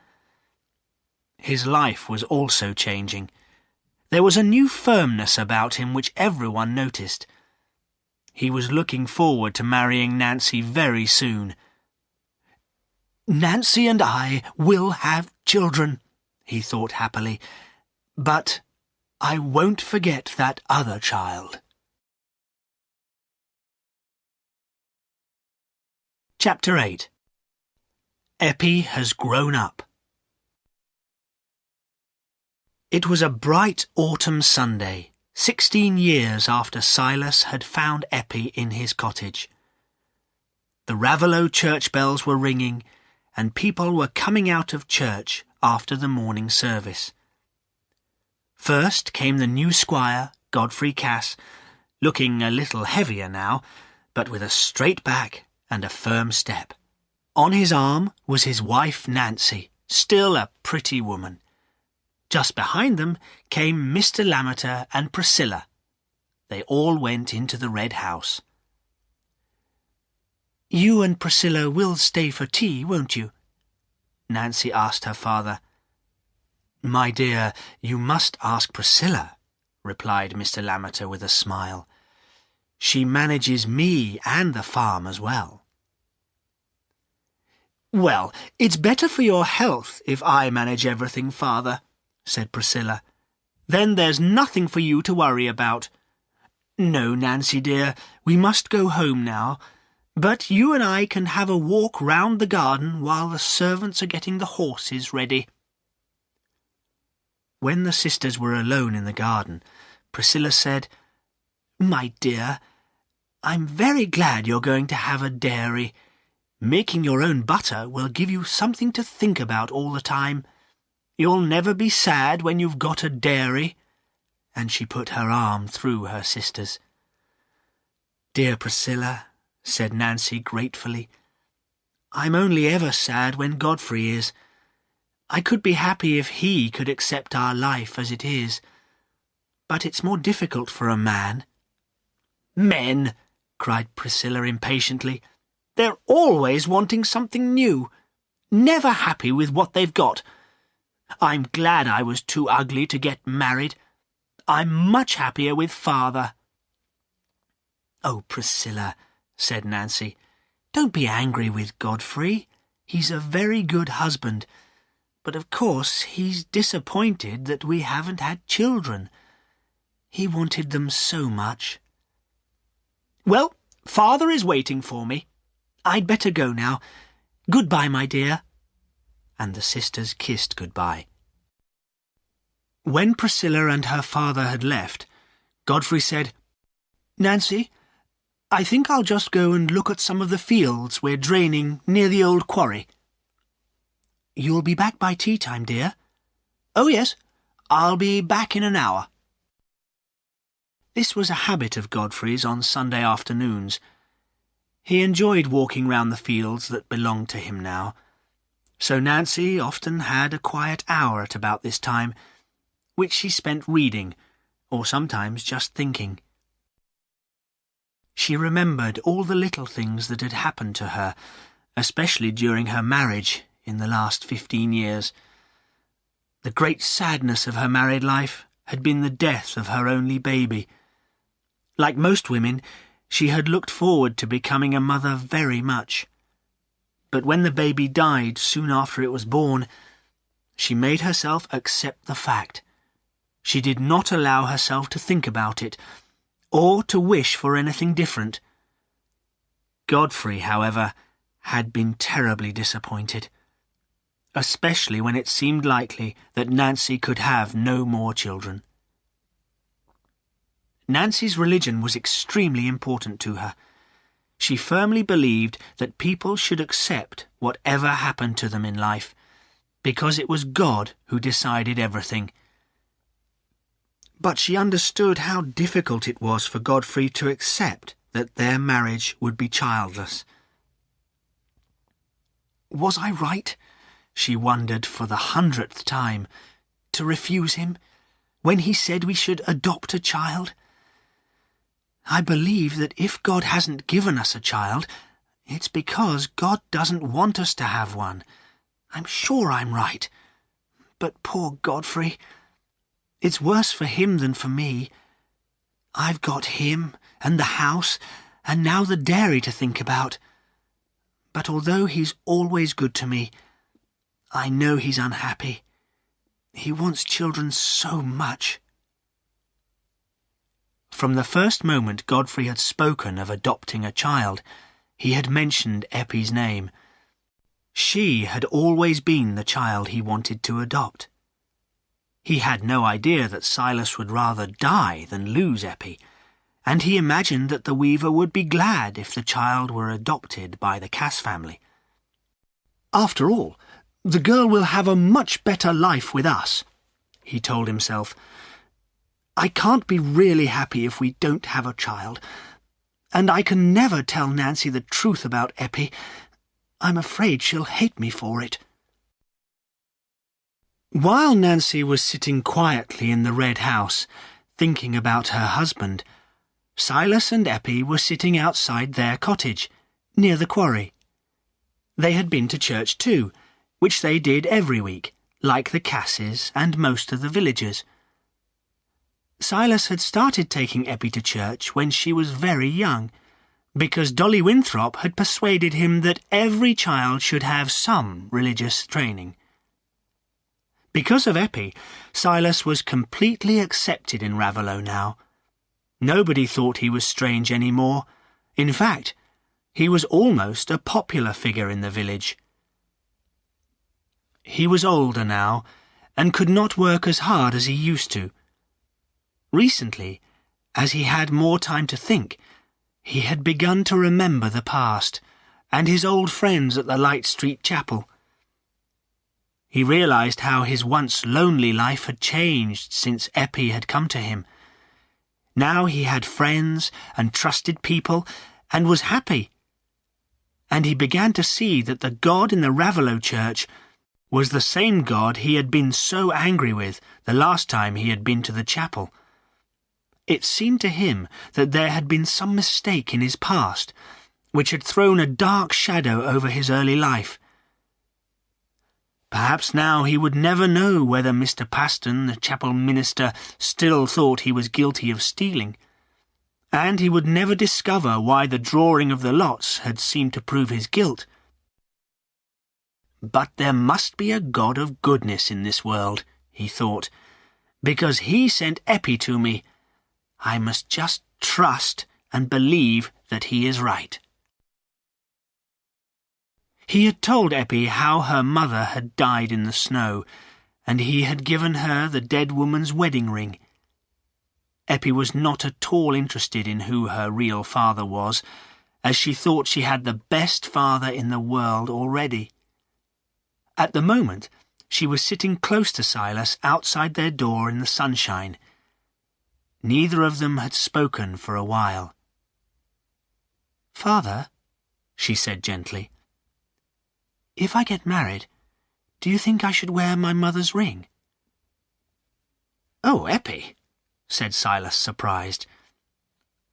Speaker 3: His life was also changing. There was a new firmness about him which everyone noticed. He was looking forward to marrying Nancy very soon. "Nancy and I will have children," he thought happily, "but I won't forget that other child." Chapter 8. Eppie has grown up. It was a bright autumn Sunday, 16 years after Silas had found Eppie in his cottage. The Raveloe church bells were ringing, and people were coming out of church after the morning service. First came the new squire, Godfrey Cass, looking a little heavier now, but with a straight back and a firm step. On his arm was his wife Nancy, still a pretty woman. Just behind them came Mr. Lammeter and Priscilla. They all went into the Red House.
Speaker 1: You and Priscilla will stay for tea, won't you?" Nancy asked her father. "My dear, you must ask Priscilla," replied Mr. Lammeter with a smile. "She manages me and the farm as well."
Speaker 3: "Well, it's better for your health if I manage everything, father," said Priscilla. "Then there's nothing for you to worry about. No, Nancy dear, we must go home now, but you and I can have a walk round the garden while the servants are getting the horses ready."
Speaker 1: When the sisters were alone in the garden, Priscilla said, "My dear, I'm very glad you're going to have a dairy. Making your own butter will give you something to think about all the time. You'll never be sad when you've got a dairy." And she put her arm through her sister's. "Dear Priscilla," said Nancy gratefully, "I'm only ever sad when Godfrey is. I could be happy if he could accept our life as it is. But it's more difficult for a man."
Speaker 3: "Men!" cried Priscilla impatiently. "They're always wanting something new, never happy with what they've got. I'm glad I was too ugly to get married. I'm much happier with father."
Speaker 1: "Oh, Priscilla," said Nancy, "don't be angry with Godfrey. He's a very good husband. But of course he's disappointed that we haven't had children. He wanted them so much."
Speaker 3: "Well, father is waiting for me. I'd better go now. Goodbye, my dear."
Speaker 1: And the sisters kissed goodbye. When Priscilla and her father had left, Godfrey said,
Speaker 3: "Nancy, I think I'll just go and look at some of the fields we're draining near the old quarry."
Speaker 1: "You'll be back by tea time, dear?"
Speaker 3: "Oh, yes. I'll be back in an hour."
Speaker 1: This was a habit of Godfrey's on Sunday afternoons. He enjoyed walking round the fields that belonged to him now. So Nancy often had a quiet hour at about this time, which she spent reading, or sometimes just thinking. She remembered all the little things that had happened to her, especially during her marriage in the last 15 years. The great sadness of her married life had been the death of her only baby. Like most women, she had looked forward to becoming a mother very much. But when the baby died soon after it was born, she made herself accept the fact. She did not allow herself to think about it, or to wish for anything different. Godfrey, however, had been terribly disappointed, especially when it seemed likely that Nancy could have no more children. Nancy's religion was extremely important to her. She firmly believed that people should accept whatever happened to them in life, because it was God who decided everything. But she understood how difficult it was for Godfrey to accept that their marriage would be childless. Was I right, she wondered for the 100th time, to refuse him when he said we should adopt a child? I believe that if God hasn't given us a child, it's because God doesn't want us to have one. I'm sure I'm right. But poor Godfrey, it's worse for him than for me. I've got him and the house and now the dairy to think about. But although he's always good to me, I know he's unhappy. He wants children so much. From the first moment Godfrey had spoken of adopting a child, he had mentioned Eppie's name. She had always been the child he wanted to adopt. He had no idea that Silas would rather die than lose Eppie, and he imagined that the weaver would be glad if the child were adopted by the Cass family.
Speaker 3: "After all, the girl will have a much better life with us," he told himself. "I can't be really happy if we don't have a child, and I can never tell Nancy the truth about Eppie. I'm afraid she'll hate me for it." While Nancy was sitting quietly in the red house, thinking about her husband, Silas and Eppie were sitting outside their cottage,
Speaker 1: near the quarry. They had been to church too, which they did every week, like the Casses and most of the villagers. Silas had started taking Eppie to church when she was very young, because Dolly Winthrop had persuaded him that every child should have some religious training. Because of Eppie, Silas was completely accepted in Raveloe now. Nobody thought he was strange any more. In fact, he was almost a popular figure in the village. He was older now, and could not work as hard as he used to. Recently, as he had more time to think, he had begun to remember the past and his old friends at the Light Street Chapel. He realized how his once lonely life had changed since Eppie had come to him. Now he had friends and trusted people and was happy. And he began to see that the God in the Raveloe church was the same God he had been so angry with the last time he had been to the chapel. It seemed to him that there had been some mistake in his past, which had thrown a dark shadow over his early life. Perhaps now he would never know whether Mr. Paston, the chapel minister, still thought he was guilty of stealing, and he would never discover why the drawing of the lots had seemed to prove his guilt. But there must be a God of goodness in this world, he thought, because he sent Eppie to me. I must just trust and believe that he is right. He had told Eppie how her mother had died in the snow, and he had given her the dead woman's wedding ring. Eppie was not at all interested in who her real father was, as she thought she had the best father in the world already. At the moment, she was sitting close to Silas outside their door in the sunshine. Neither of them had spoken for a while. "Father," she said gently, "if I get married, do you think I should wear my mother's ring?"
Speaker 3: "Oh, Eppie," said Silas, surprised.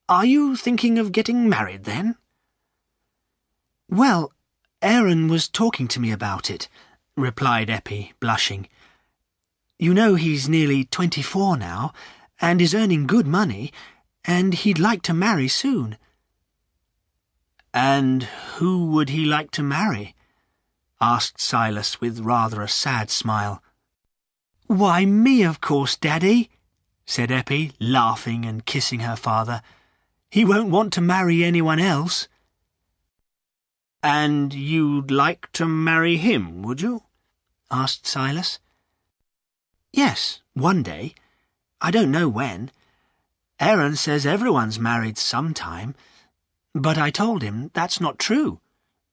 Speaker 3: "Are you thinking of getting married, then?"
Speaker 1: "Well, Aaron was talking to me about it," replied Eppie, blushing. "You know he's nearly 24 now, and is earning good money, and he'd like to marry soon."
Speaker 3: "And who would he like to marry?" asked Silas with rather a sad smile.
Speaker 1: "Why, me, of course, Daddy," said Eppie, laughing and kissing her father. "He won't want to marry anyone else."
Speaker 3: "And you'd like to marry him, would you?" asked Silas.
Speaker 1: "Yes, one day. I don't know when. Aaron says everyone's married sometime, but I told him that's not true,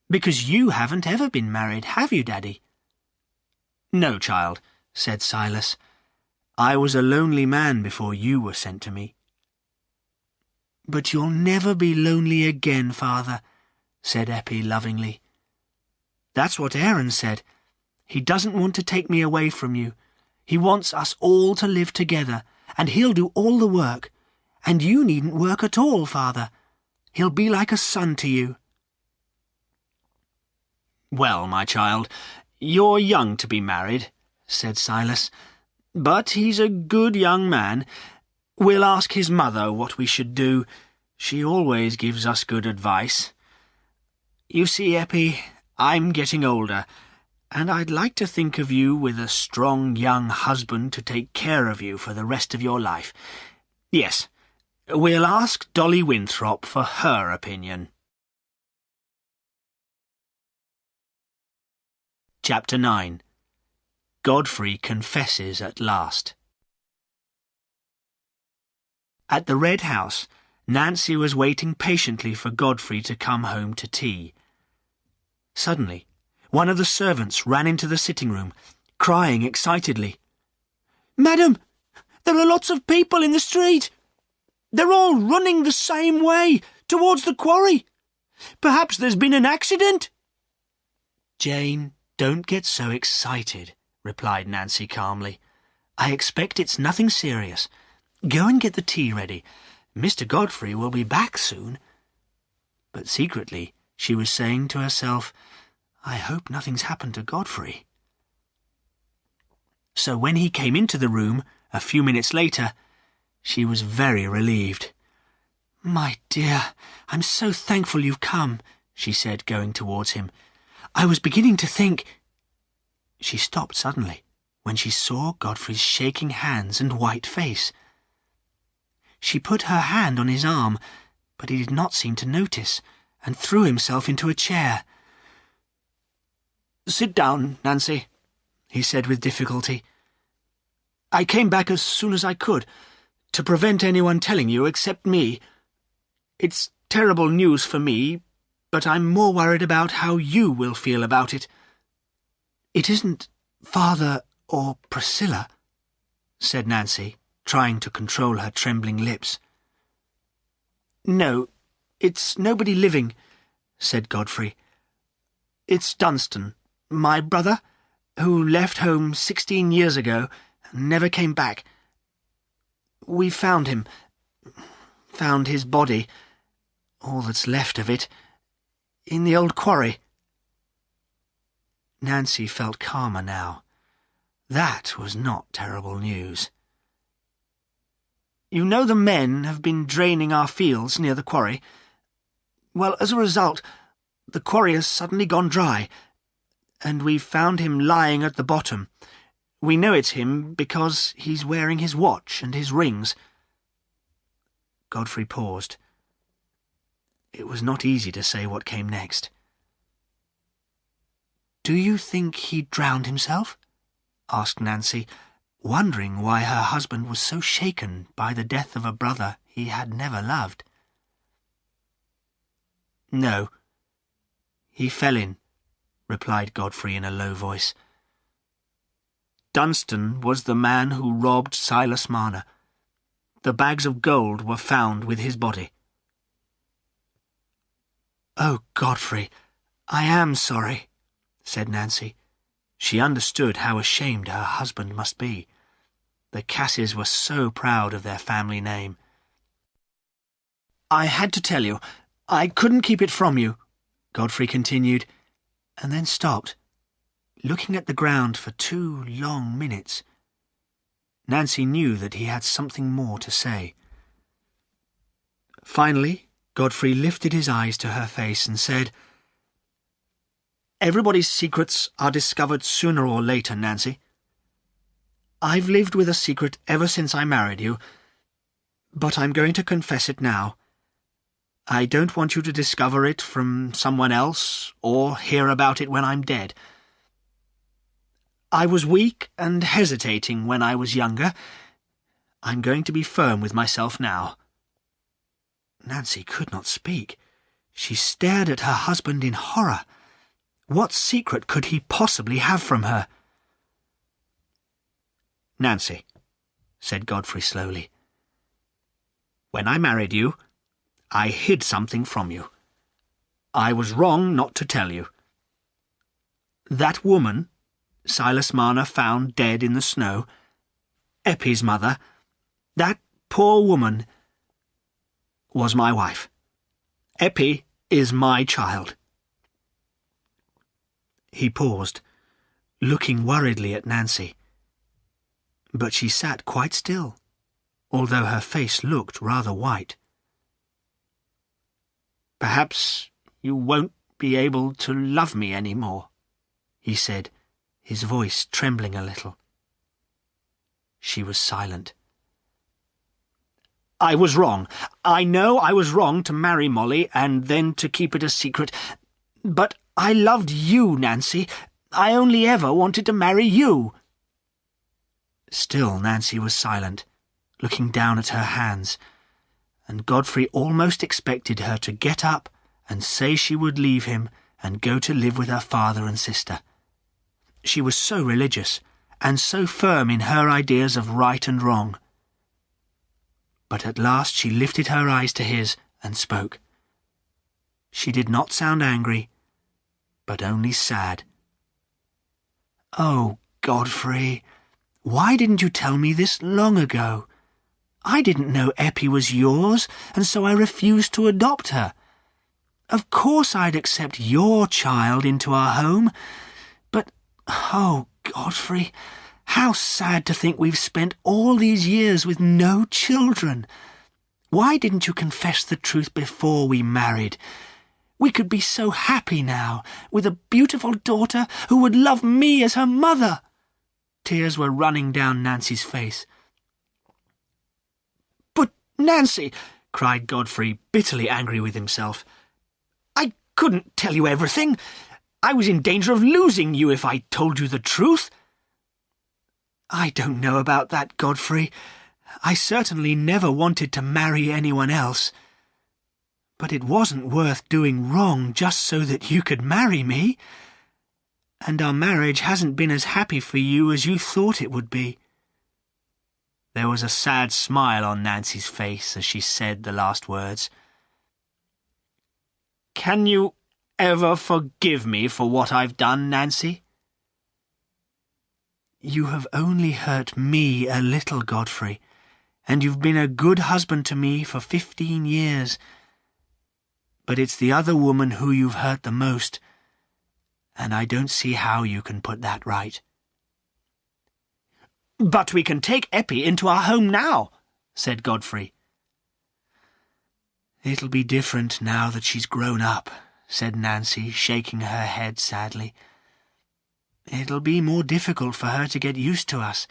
Speaker 1: because you haven't ever been married, have you, Daddy?"
Speaker 3: "No, child," said Silas. "I was a lonely man before you were sent to me."
Speaker 1: "But you'll never be lonely again, Father," said Eppie lovingly. "That's what Aaron said. He doesn't want to take me away from you. He wants us all to live together, and he'll do all the work. And you needn't work at all, Father. He'll be like a son to you."
Speaker 3: "Well, my child, you're young to be married," said Silas. "But he's a good young man. We'll ask his mother what we should do. She always gives us good advice. You see, Eppie, I'm getting older, and I'd like to think of you with a strong young husband to take care of you for the rest of your life. Yes, we'll ask Dolly Winthrop for her opinion." Chapter 9. Godfrey confesses at last. At the Red House, Nancy was waiting patiently for Godfrey to come home to tea. Suddenly, one of the servants ran into the sitting room, crying excitedly,
Speaker 2: "Madam, there are lots of people in the street. They're all running the same way, towards the quarry. Perhaps there's been an accident."
Speaker 1: "Jane, don't get so excited," replied Nancy calmly. "I expect it's nothing serious. Go and get the tea ready. Mr. Godfrey will be back soon." But secretly, She was saying to herself, "I hope nothing's happened to Godfrey." So when he came into the room, a few minutes later, she was very relieved. "My dear, I'm so thankful you've come," she said, going towards him. "I was beginning to think—" She stopped suddenly when she saw Godfrey's shaking hands and white face. She put her hand on his arm, but he did not seem to notice, and threw himself into a chair. "Sit down, Nancy," he said with difficulty. "I came back as soon as I could, to prevent anyone telling you except me. It's terrible news for me, but I'm more worried about how you will feel about it." "It isn't Father or Priscilla?" said Nancy, trying to control her trembling lips. "No, it's nobody living," said Godfrey. "It's Dunstan, my brother, who left home 16 years ago and never came back. We found him, found his body, all that's left of it, in the old quarry." Nancy felt calmer now. That was not terrible news. "You know the men have been draining our fields near the quarry? Well, as a result, the quarry has suddenly gone dry, and we've found him lying at the bottom. We know it's him because he's wearing his watch and his rings." Godfrey paused. It was not easy to say what came next. "Do you think he drowned himself?" asked Nancy, wondering why her husband was so shaken by the death of a brother he had never loved. "No, he fell in," replied Godfrey in a low voice. "Dunstan was the man who robbed Silas Marner. The bags of gold were found with his body." "Oh, Godfrey, I am sorry," said Nancy. She understood how ashamed her husband must be. The Casses were so proud of their family name. "I had to tell you. I couldn't keep it from you," Godfrey continued, and then stopped, looking at the ground for 2 long minutes. Nancy knew that he had something more to say. Finally, Godfrey lifted his eyes to her face and said, "Everybody's secrets are discovered sooner or later, Nancy. I've lived with a secret ever since I married you, but I'm going to confess it now. I don't want you to discover it from someone else or hear about it when I'm dead. I was weak and hesitating when I was younger. I'm going to be firm with myself now." Nancy could not speak. She stared at her husband in horror. What secret could he possibly have from her? "Nancy," said Godfrey slowly, "when I married you, I hid something from you. I was wrong not to tell you. That woman Silas Marner found dead in the snow, Eppie's mother, that poor woman was my wife. Eppie is my child." He paused, looking worriedly at Nancy. But she sat quite still, although her face looked rather white. "Perhaps you won't be able to love me any more," he said, his voice trembling a little. She was silent. "I was wrong. I know I was wrong to marry Molly and then to keep it a secret. But I loved you, Nancy. I only ever wanted to marry you." Still Nancy was silent, looking down at her hands, and Godfrey almost expected her to get up and say she would leave him and go to live with her father and sister. She was so religious and so firm in her ideas of right and wrong. But at last she lifted her eyes to his and spoke. She did not sound angry, but only sad. "Oh, Godfrey, why didn't you tell me this long ago? I didn't know Eppie was yours, and so I refused to adopt her. Of course I'd accept your child into our home. But, oh, Godfrey, how sad to think we've spent all these years with no children. Why didn't you confess the truth before we married? We could be so happy now, with a beautiful daughter who would love me as her mother. Tears were running down Nancy's face.
Speaker 3: But, Nancy, cried Godfrey, bitterly angry with himself, I couldn't tell you everything. I was in danger of losing you if I told you the truth.
Speaker 1: I don't know about that, Godfrey. I certainly never wanted to marry anyone else. But it wasn't worth doing wrong just so that you could marry me. And our marriage hasn't been as happy for you as you thought it would be. There was a sad smile on Nancy's face as she said the last words.
Speaker 3: Can you ever forgive me for what I've done, Nancy?
Speaker 1: You have only hurt me a little, Godfrey, and you've been a good husband to me for 15 years. But it's the other woman who you've hurt the most, and I don't see how you can put that right.
Speaker 3: But we can take Eppie into our home now, said Godfrey.
Speaker 1: It'll be different now that she's grown up, said Nancy, shaking her head sadly. It'll be more difficult for her to get used to us.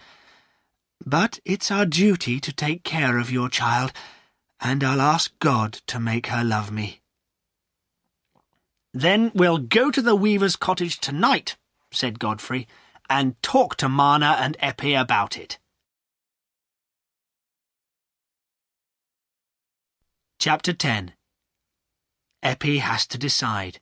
Speaker 1: But it's our duty to take care of your child, and I'll ask God to make her love me.
Speaker 3: Then we'll go to the weaver's cottage tonight, said Godfrey, and talk to Marner and Eppie about it.
Speaker 1: Chapter 10. Eppie has to decide.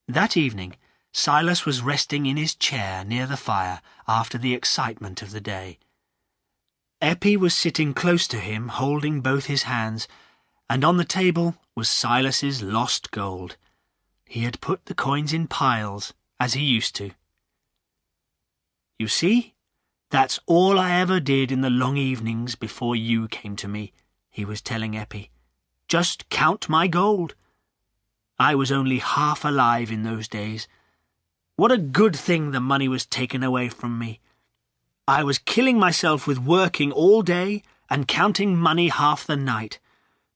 Speaker 1: That evening, Silas was resting in his chair near the fire after the excitement of the day. Eppie was sitting close to him, holding both his hands, and on the table was Silas's lost gold. He had put the coins in piles, as he used to. You see, that's all I ever did in the long evenings before you came to me, he was telling Eppie. Just count my gold. I was only half alive in those days. What a good thing the money was taken away from me. I was killing myself with working all day and counting money half the night.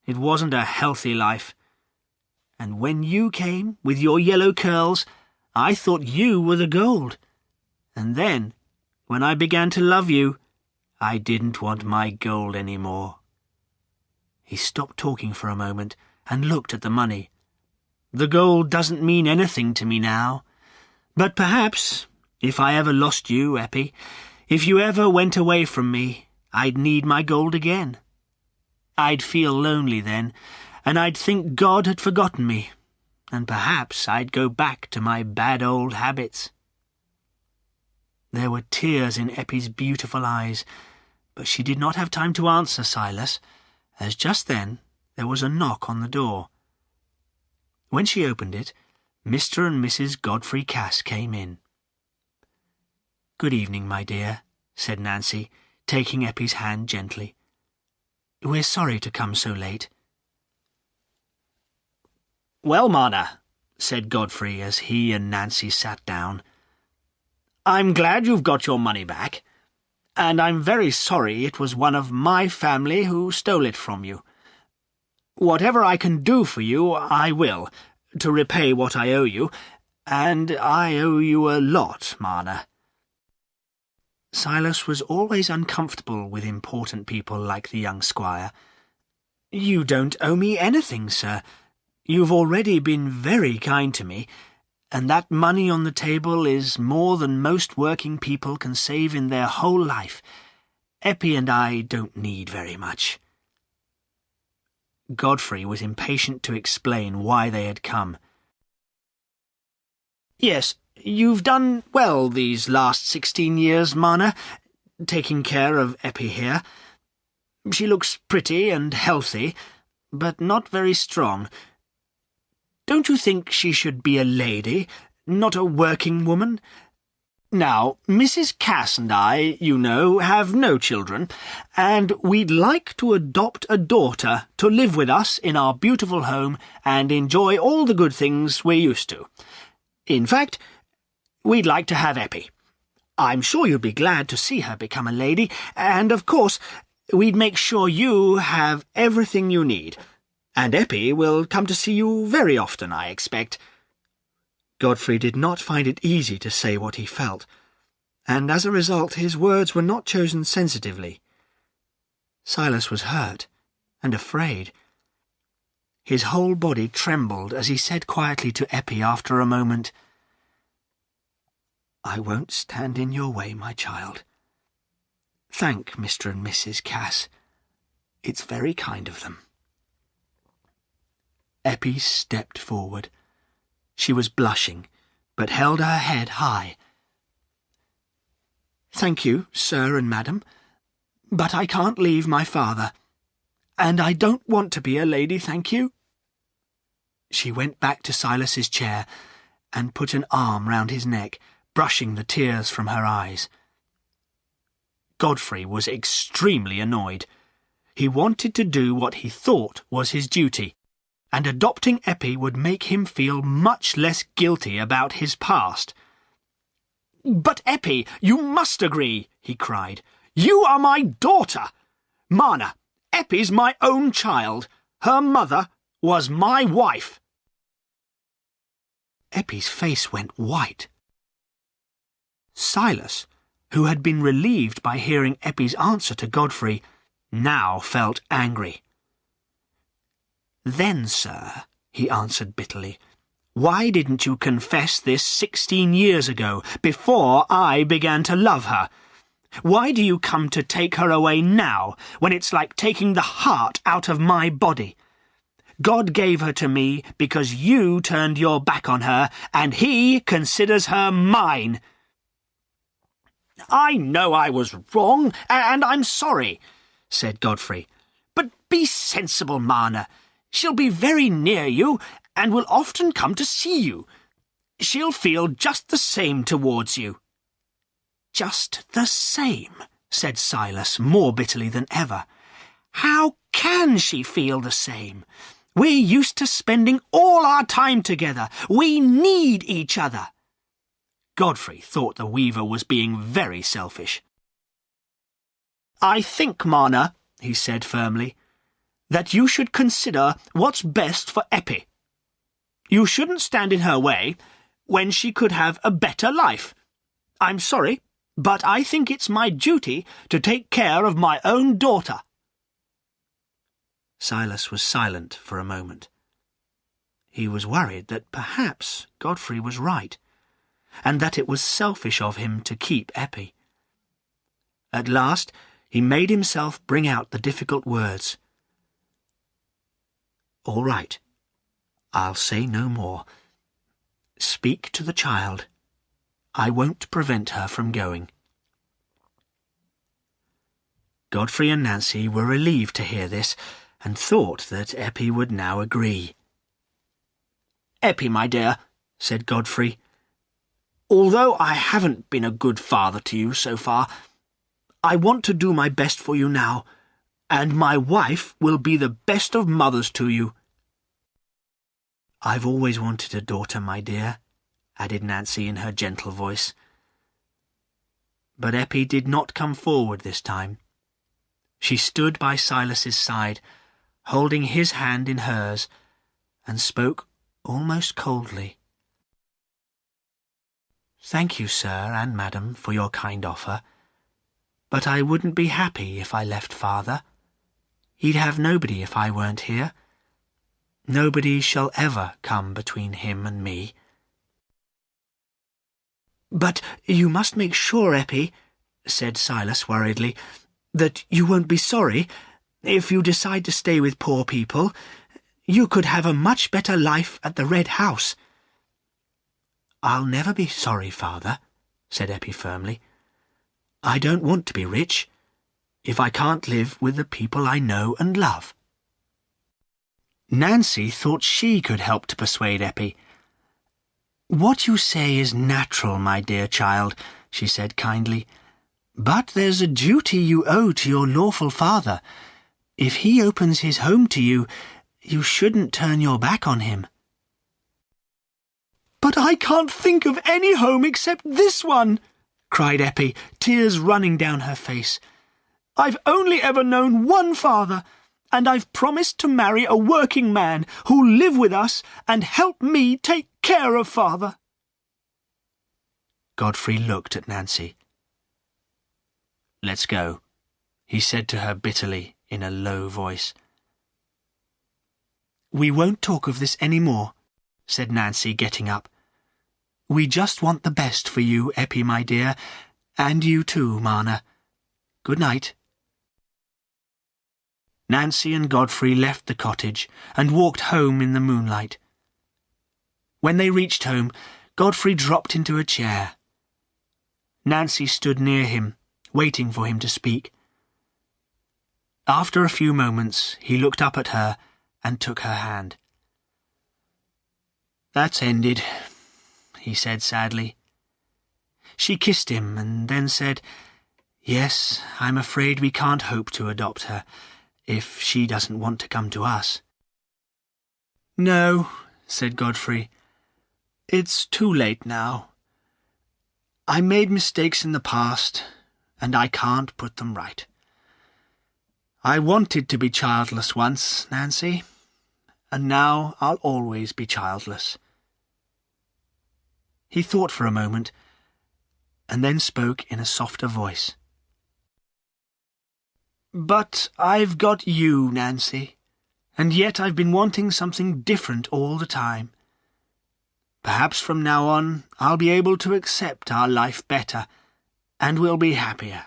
Speaker 1: It wasn't a healthy life. And when you came, with your yellow curls, I thought you were the gold. And then, when I began to love you, I didn't want my gold any more. He stopped talking for a moment and looked at the money. The gold doesn't mean anything to me now. But perhaps, if I ever lost you, Eppie, if you ever went away from me, I'd need my gold again. I'd feel lonely then, and I'd think God had forgotten me, and perhaps I'd go back to my bad old habits. There were tears in Eppie's beautiful eyes, but she did not have time to answer Silas, as just then there was a knock on the door. When she opened it, Mr. and Mrs. Godfrey Cass came in. "Good evening, my dear," said Nancy, taking Eppie's hand gently. "We're sorry to come so late."
Speaker 3: "Well, Marner," said Godfrey as he and Nancy sat down, "I'm glad you've got your money back, and I'm very sorry it was one of my family who stole it from you. Whatever I can do for you, I will, to repay what I owe you, and I owe you a lot, Marner."
Speaker 1: Silas was always uncomfortable with important people like the young squire. "You don't owe me anything, sir. You've already been very kind to me, and that money on the table is more than most working people can save in their whole life. Eppie and I don't need very much." Godfrey was impatient to explain why they had come.
Speaker 3: "Yes, you've done well these last 16 years, Marner, taking care of Eppie here. She looks pretty and healthy, but not very strong. Don't you think she should be a lady, not a working woman? Now, Mrs. Cass and I, you know, have no children, and we'd like to adopt a daughter to live with us in our beautiful home and enjoy all the good things we're used to. In fact, we'd like to have Eppie. I'm sure you'd be glad to see her become a lady, and of course, we'd make sure you have everything you need. And Eppie will come to see you very often, I expect.
Speaker 1: Godfrey did not find it easy to say what he felt, and as a result his words were not chosen sensitively. Silas was hurt and afraid. His whole body trembled as he said quietly to Eppie after a moment, "I won't stand in your way, my child. Thank Mr. and Mrs. Cass. It's very kind of them." Eppie stepped forward. She was blushing, but held her head high. "Thank you, sir and madam, but I can't leave my father, and I don't want to be a lady, thank you." She went back to Silas's chair and put an arm round his neck, brushing the tears from her eyes. Godfrey was extremely annoyed. He wanted to do what he thought was his duty, and adopting Eppie would make him feel much less guilty about his past. "But Eppie, you must agree," he cried. "You are my daughter. Marner, Eppie's my own child. Her mother was my wife." Eppie's face went white. Silas, who had been relieved by hearing Eppie's answer to Godfrey, now felt angry. "Then, sir," he answered bitterly, "why didn't you confess this 16 years ago, before I began to love her? Why do you come to take her away now, when it's like taking the heart out of my body? God gave her to me because you turned your back on her, and he considers her mine." "I know I was wrong, and I'm sorry," said Godfrey. "But be sensible, Marner. She'll be very near you, and will often come to see you. She'll feel just the same towards you." "Just the same," said Silas, more bitterly than ever. "How can she feel the same? We're used to spending all our time together. We need each other." Godfrey thought the weaver was being very selfish. "I think, Marner," he said firmly, "that you should consider what's best for Eppie. You shouldn't stand in her way when she could have a better life. I'm sorry, but I think it's my duty to take care of my own daughter." Silas was silent for a moment. He was worried that perhaps Godfrey was right, and that it was selfish of him to keep Eppie. At last he made himself bring out the difficult words. "All right. I'll say no more. Speak to the child. I won't prevent her from going." Godfrey and Nancy were relieved to hear this, and thought that Eppie would now agree. "Eppie, my dear," said Godfrey, "although I haven't been a good father to you so far, I want to do my best for you now, and my wife will be the best of mothers to you." "I've always wanted a daughter, my dear," added Nancy in her gentle voice. But Eppie did not come forward this time. She stood by Silas's side, holding his hand in hers, and spoke almost coldly. "Thank you, sir and madam, for your kind offer, but I wouldn't be happy if I left father. He'd have nobody if I weren't here. Nobody shall ever come between him and me." "But you must make sure, Eppie," said Silas worriedly, "that you won't be sorry if you decide to stay with poor people. You could have a much better life at the Red House." "I'll never be sorry, father," said Eppie firmly. "I don't want to be rich, if I can't live with the people I know and love." Nancy thought she could help to persuade Eppie. "What you say is natural, my dear child," she said kindly. "But there's a duty you owe to your lawful father. If he opens his home to you, you shouldn't turn your back on him."
Speaker 2: "But I can't think of any home except this one," cried Eppie, tears running down her face. "I've only ever known one father, and I've promised to marry a working man who'll live with us and help me take care of father."
Speaker 1: Godfrey looked at Nancy. "Let's go," he said to her bitterly in a low voice. "We won't talk of this any more," said Nancy, getting up. "We just want the best for you, Eppie, my dear, and you too, Marner. Good night." Nancy and Godfrey left the cottage and walked home in the moonlight. When they reached home, Godfrey dropped into a chair. Nancy stood near him, waiting for him to speak. After a few moments, he looked up at her and took her hand. "That's ended," he said sadly. She kissed him and then said, "Yes, I'm afraid we can't hope to adopt her, if she doesn't want to come to us." "No," said Godfrey. "It's too late now. I made mistakes in the past, and I can't put them right. I wanted to be childless once, Nancy, and now I'll always be childless." He thought for a moment, and then spoke in a softer voice. "But I've got you, Nancy, and yet I've been wanting something different all the time. Perhaps from now on I'll be able to accept our life better, and we'll be happier."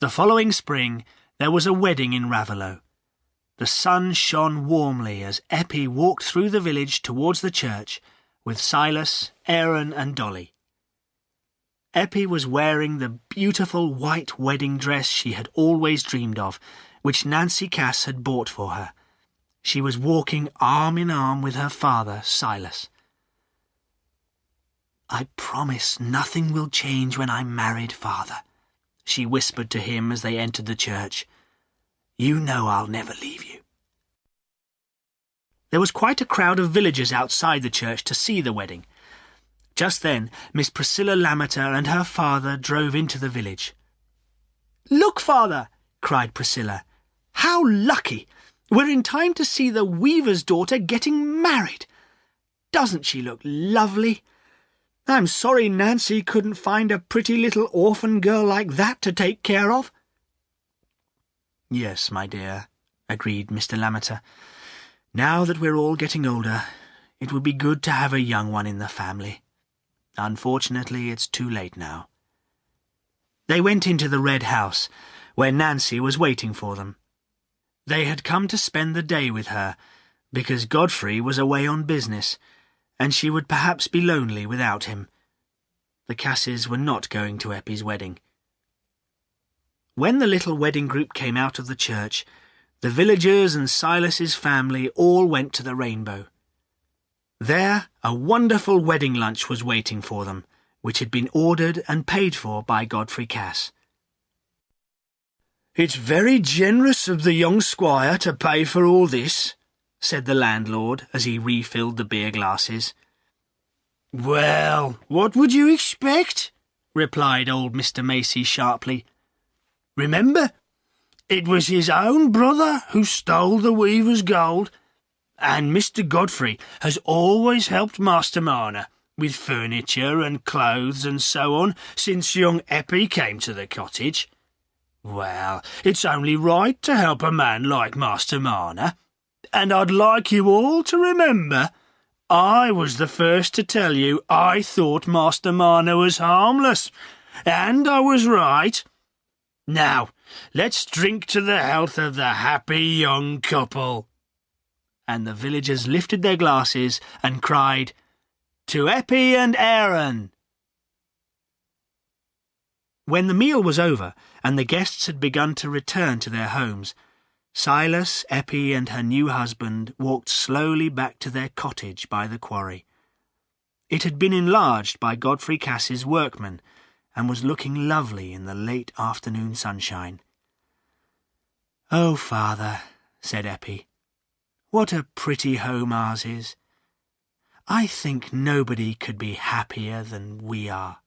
Speaker 1: The following spring there was a wedding in Raveloe. The sun shone warmly as Eppie walked through the village towards the church with Silas, Aaron and Dolly. Eppie was wearing the beautiful white wedding dress she had always dreamed of, which Nancy Cass had bought for her. She was walking arm in arm with her father, Silas. "I promise nothing will change when I'm married, father," she whispered to him as they entered the church. "You know I'll never leave you." There was quite a crowd of villagers outside the church to see the wedding. Just then, Miss Priscilla Lammeter and her father drove into the village. "Look, father!" cried Priscilla. "How lucky! We're in time to see the weaver's daughter getting married. Doesn't she look lovely? I'm sorry Nancy couldn't find a pretty little orphan girl like that to take care of." "Yes, my dear," agreed Mr. Lammeter. "Now that we're all getting older, it would be good to have a young one in the family. Unfortunately, it's too late now." They went into the red house, where Nancy was waiting for them. They had come to spend the day with her, because Godfrey was away on business, and she would perhaps be lonely without him. The Casses were not going to Eppie's wedding. When the little wedding group came out of the church, the villagers and Silas's family all went to the Rainbow. There, a wonderful wedding lunch was waiting for them, which had been ordered and paid for by Godfrey Cass.
Speaker 2: "It's very generous of the young squire to pay for all this,"
Speaker 1: said the landlord as he refilled the beer glasses.
Speaker 2: "Well, what would you expect?"
Speaker 1: replied old Mr. Macy sharply.
Speaker 2: "Remember, it was his own brother who stole the weaver's gold, and Mr. Godfrey has always helped Master Marner with furniture and clothes and so on since young Eppie came to the cottage. Well, it's only right to help a man like Master Marner, and I'd like you all to remember I was the first to tell you I thought Master Marner was harmless, and I was right. Now, let's drink to the health of the happy young couple."
Speaker 1: And the villagers lifted their glasses and cried, "To Eppie and Aaron!" When the meal was over and the guests had begun to return to their homes, Silas, Eppie and her new husband walked slowly back to their cottage by the quarry. It had been enlarged by Godfrey Cass's workmen and was looking lovely in the late afternoon sunshine. "Oh, father," said Eppie, "what a pretty home ours is. I think nobody could be happier than we are."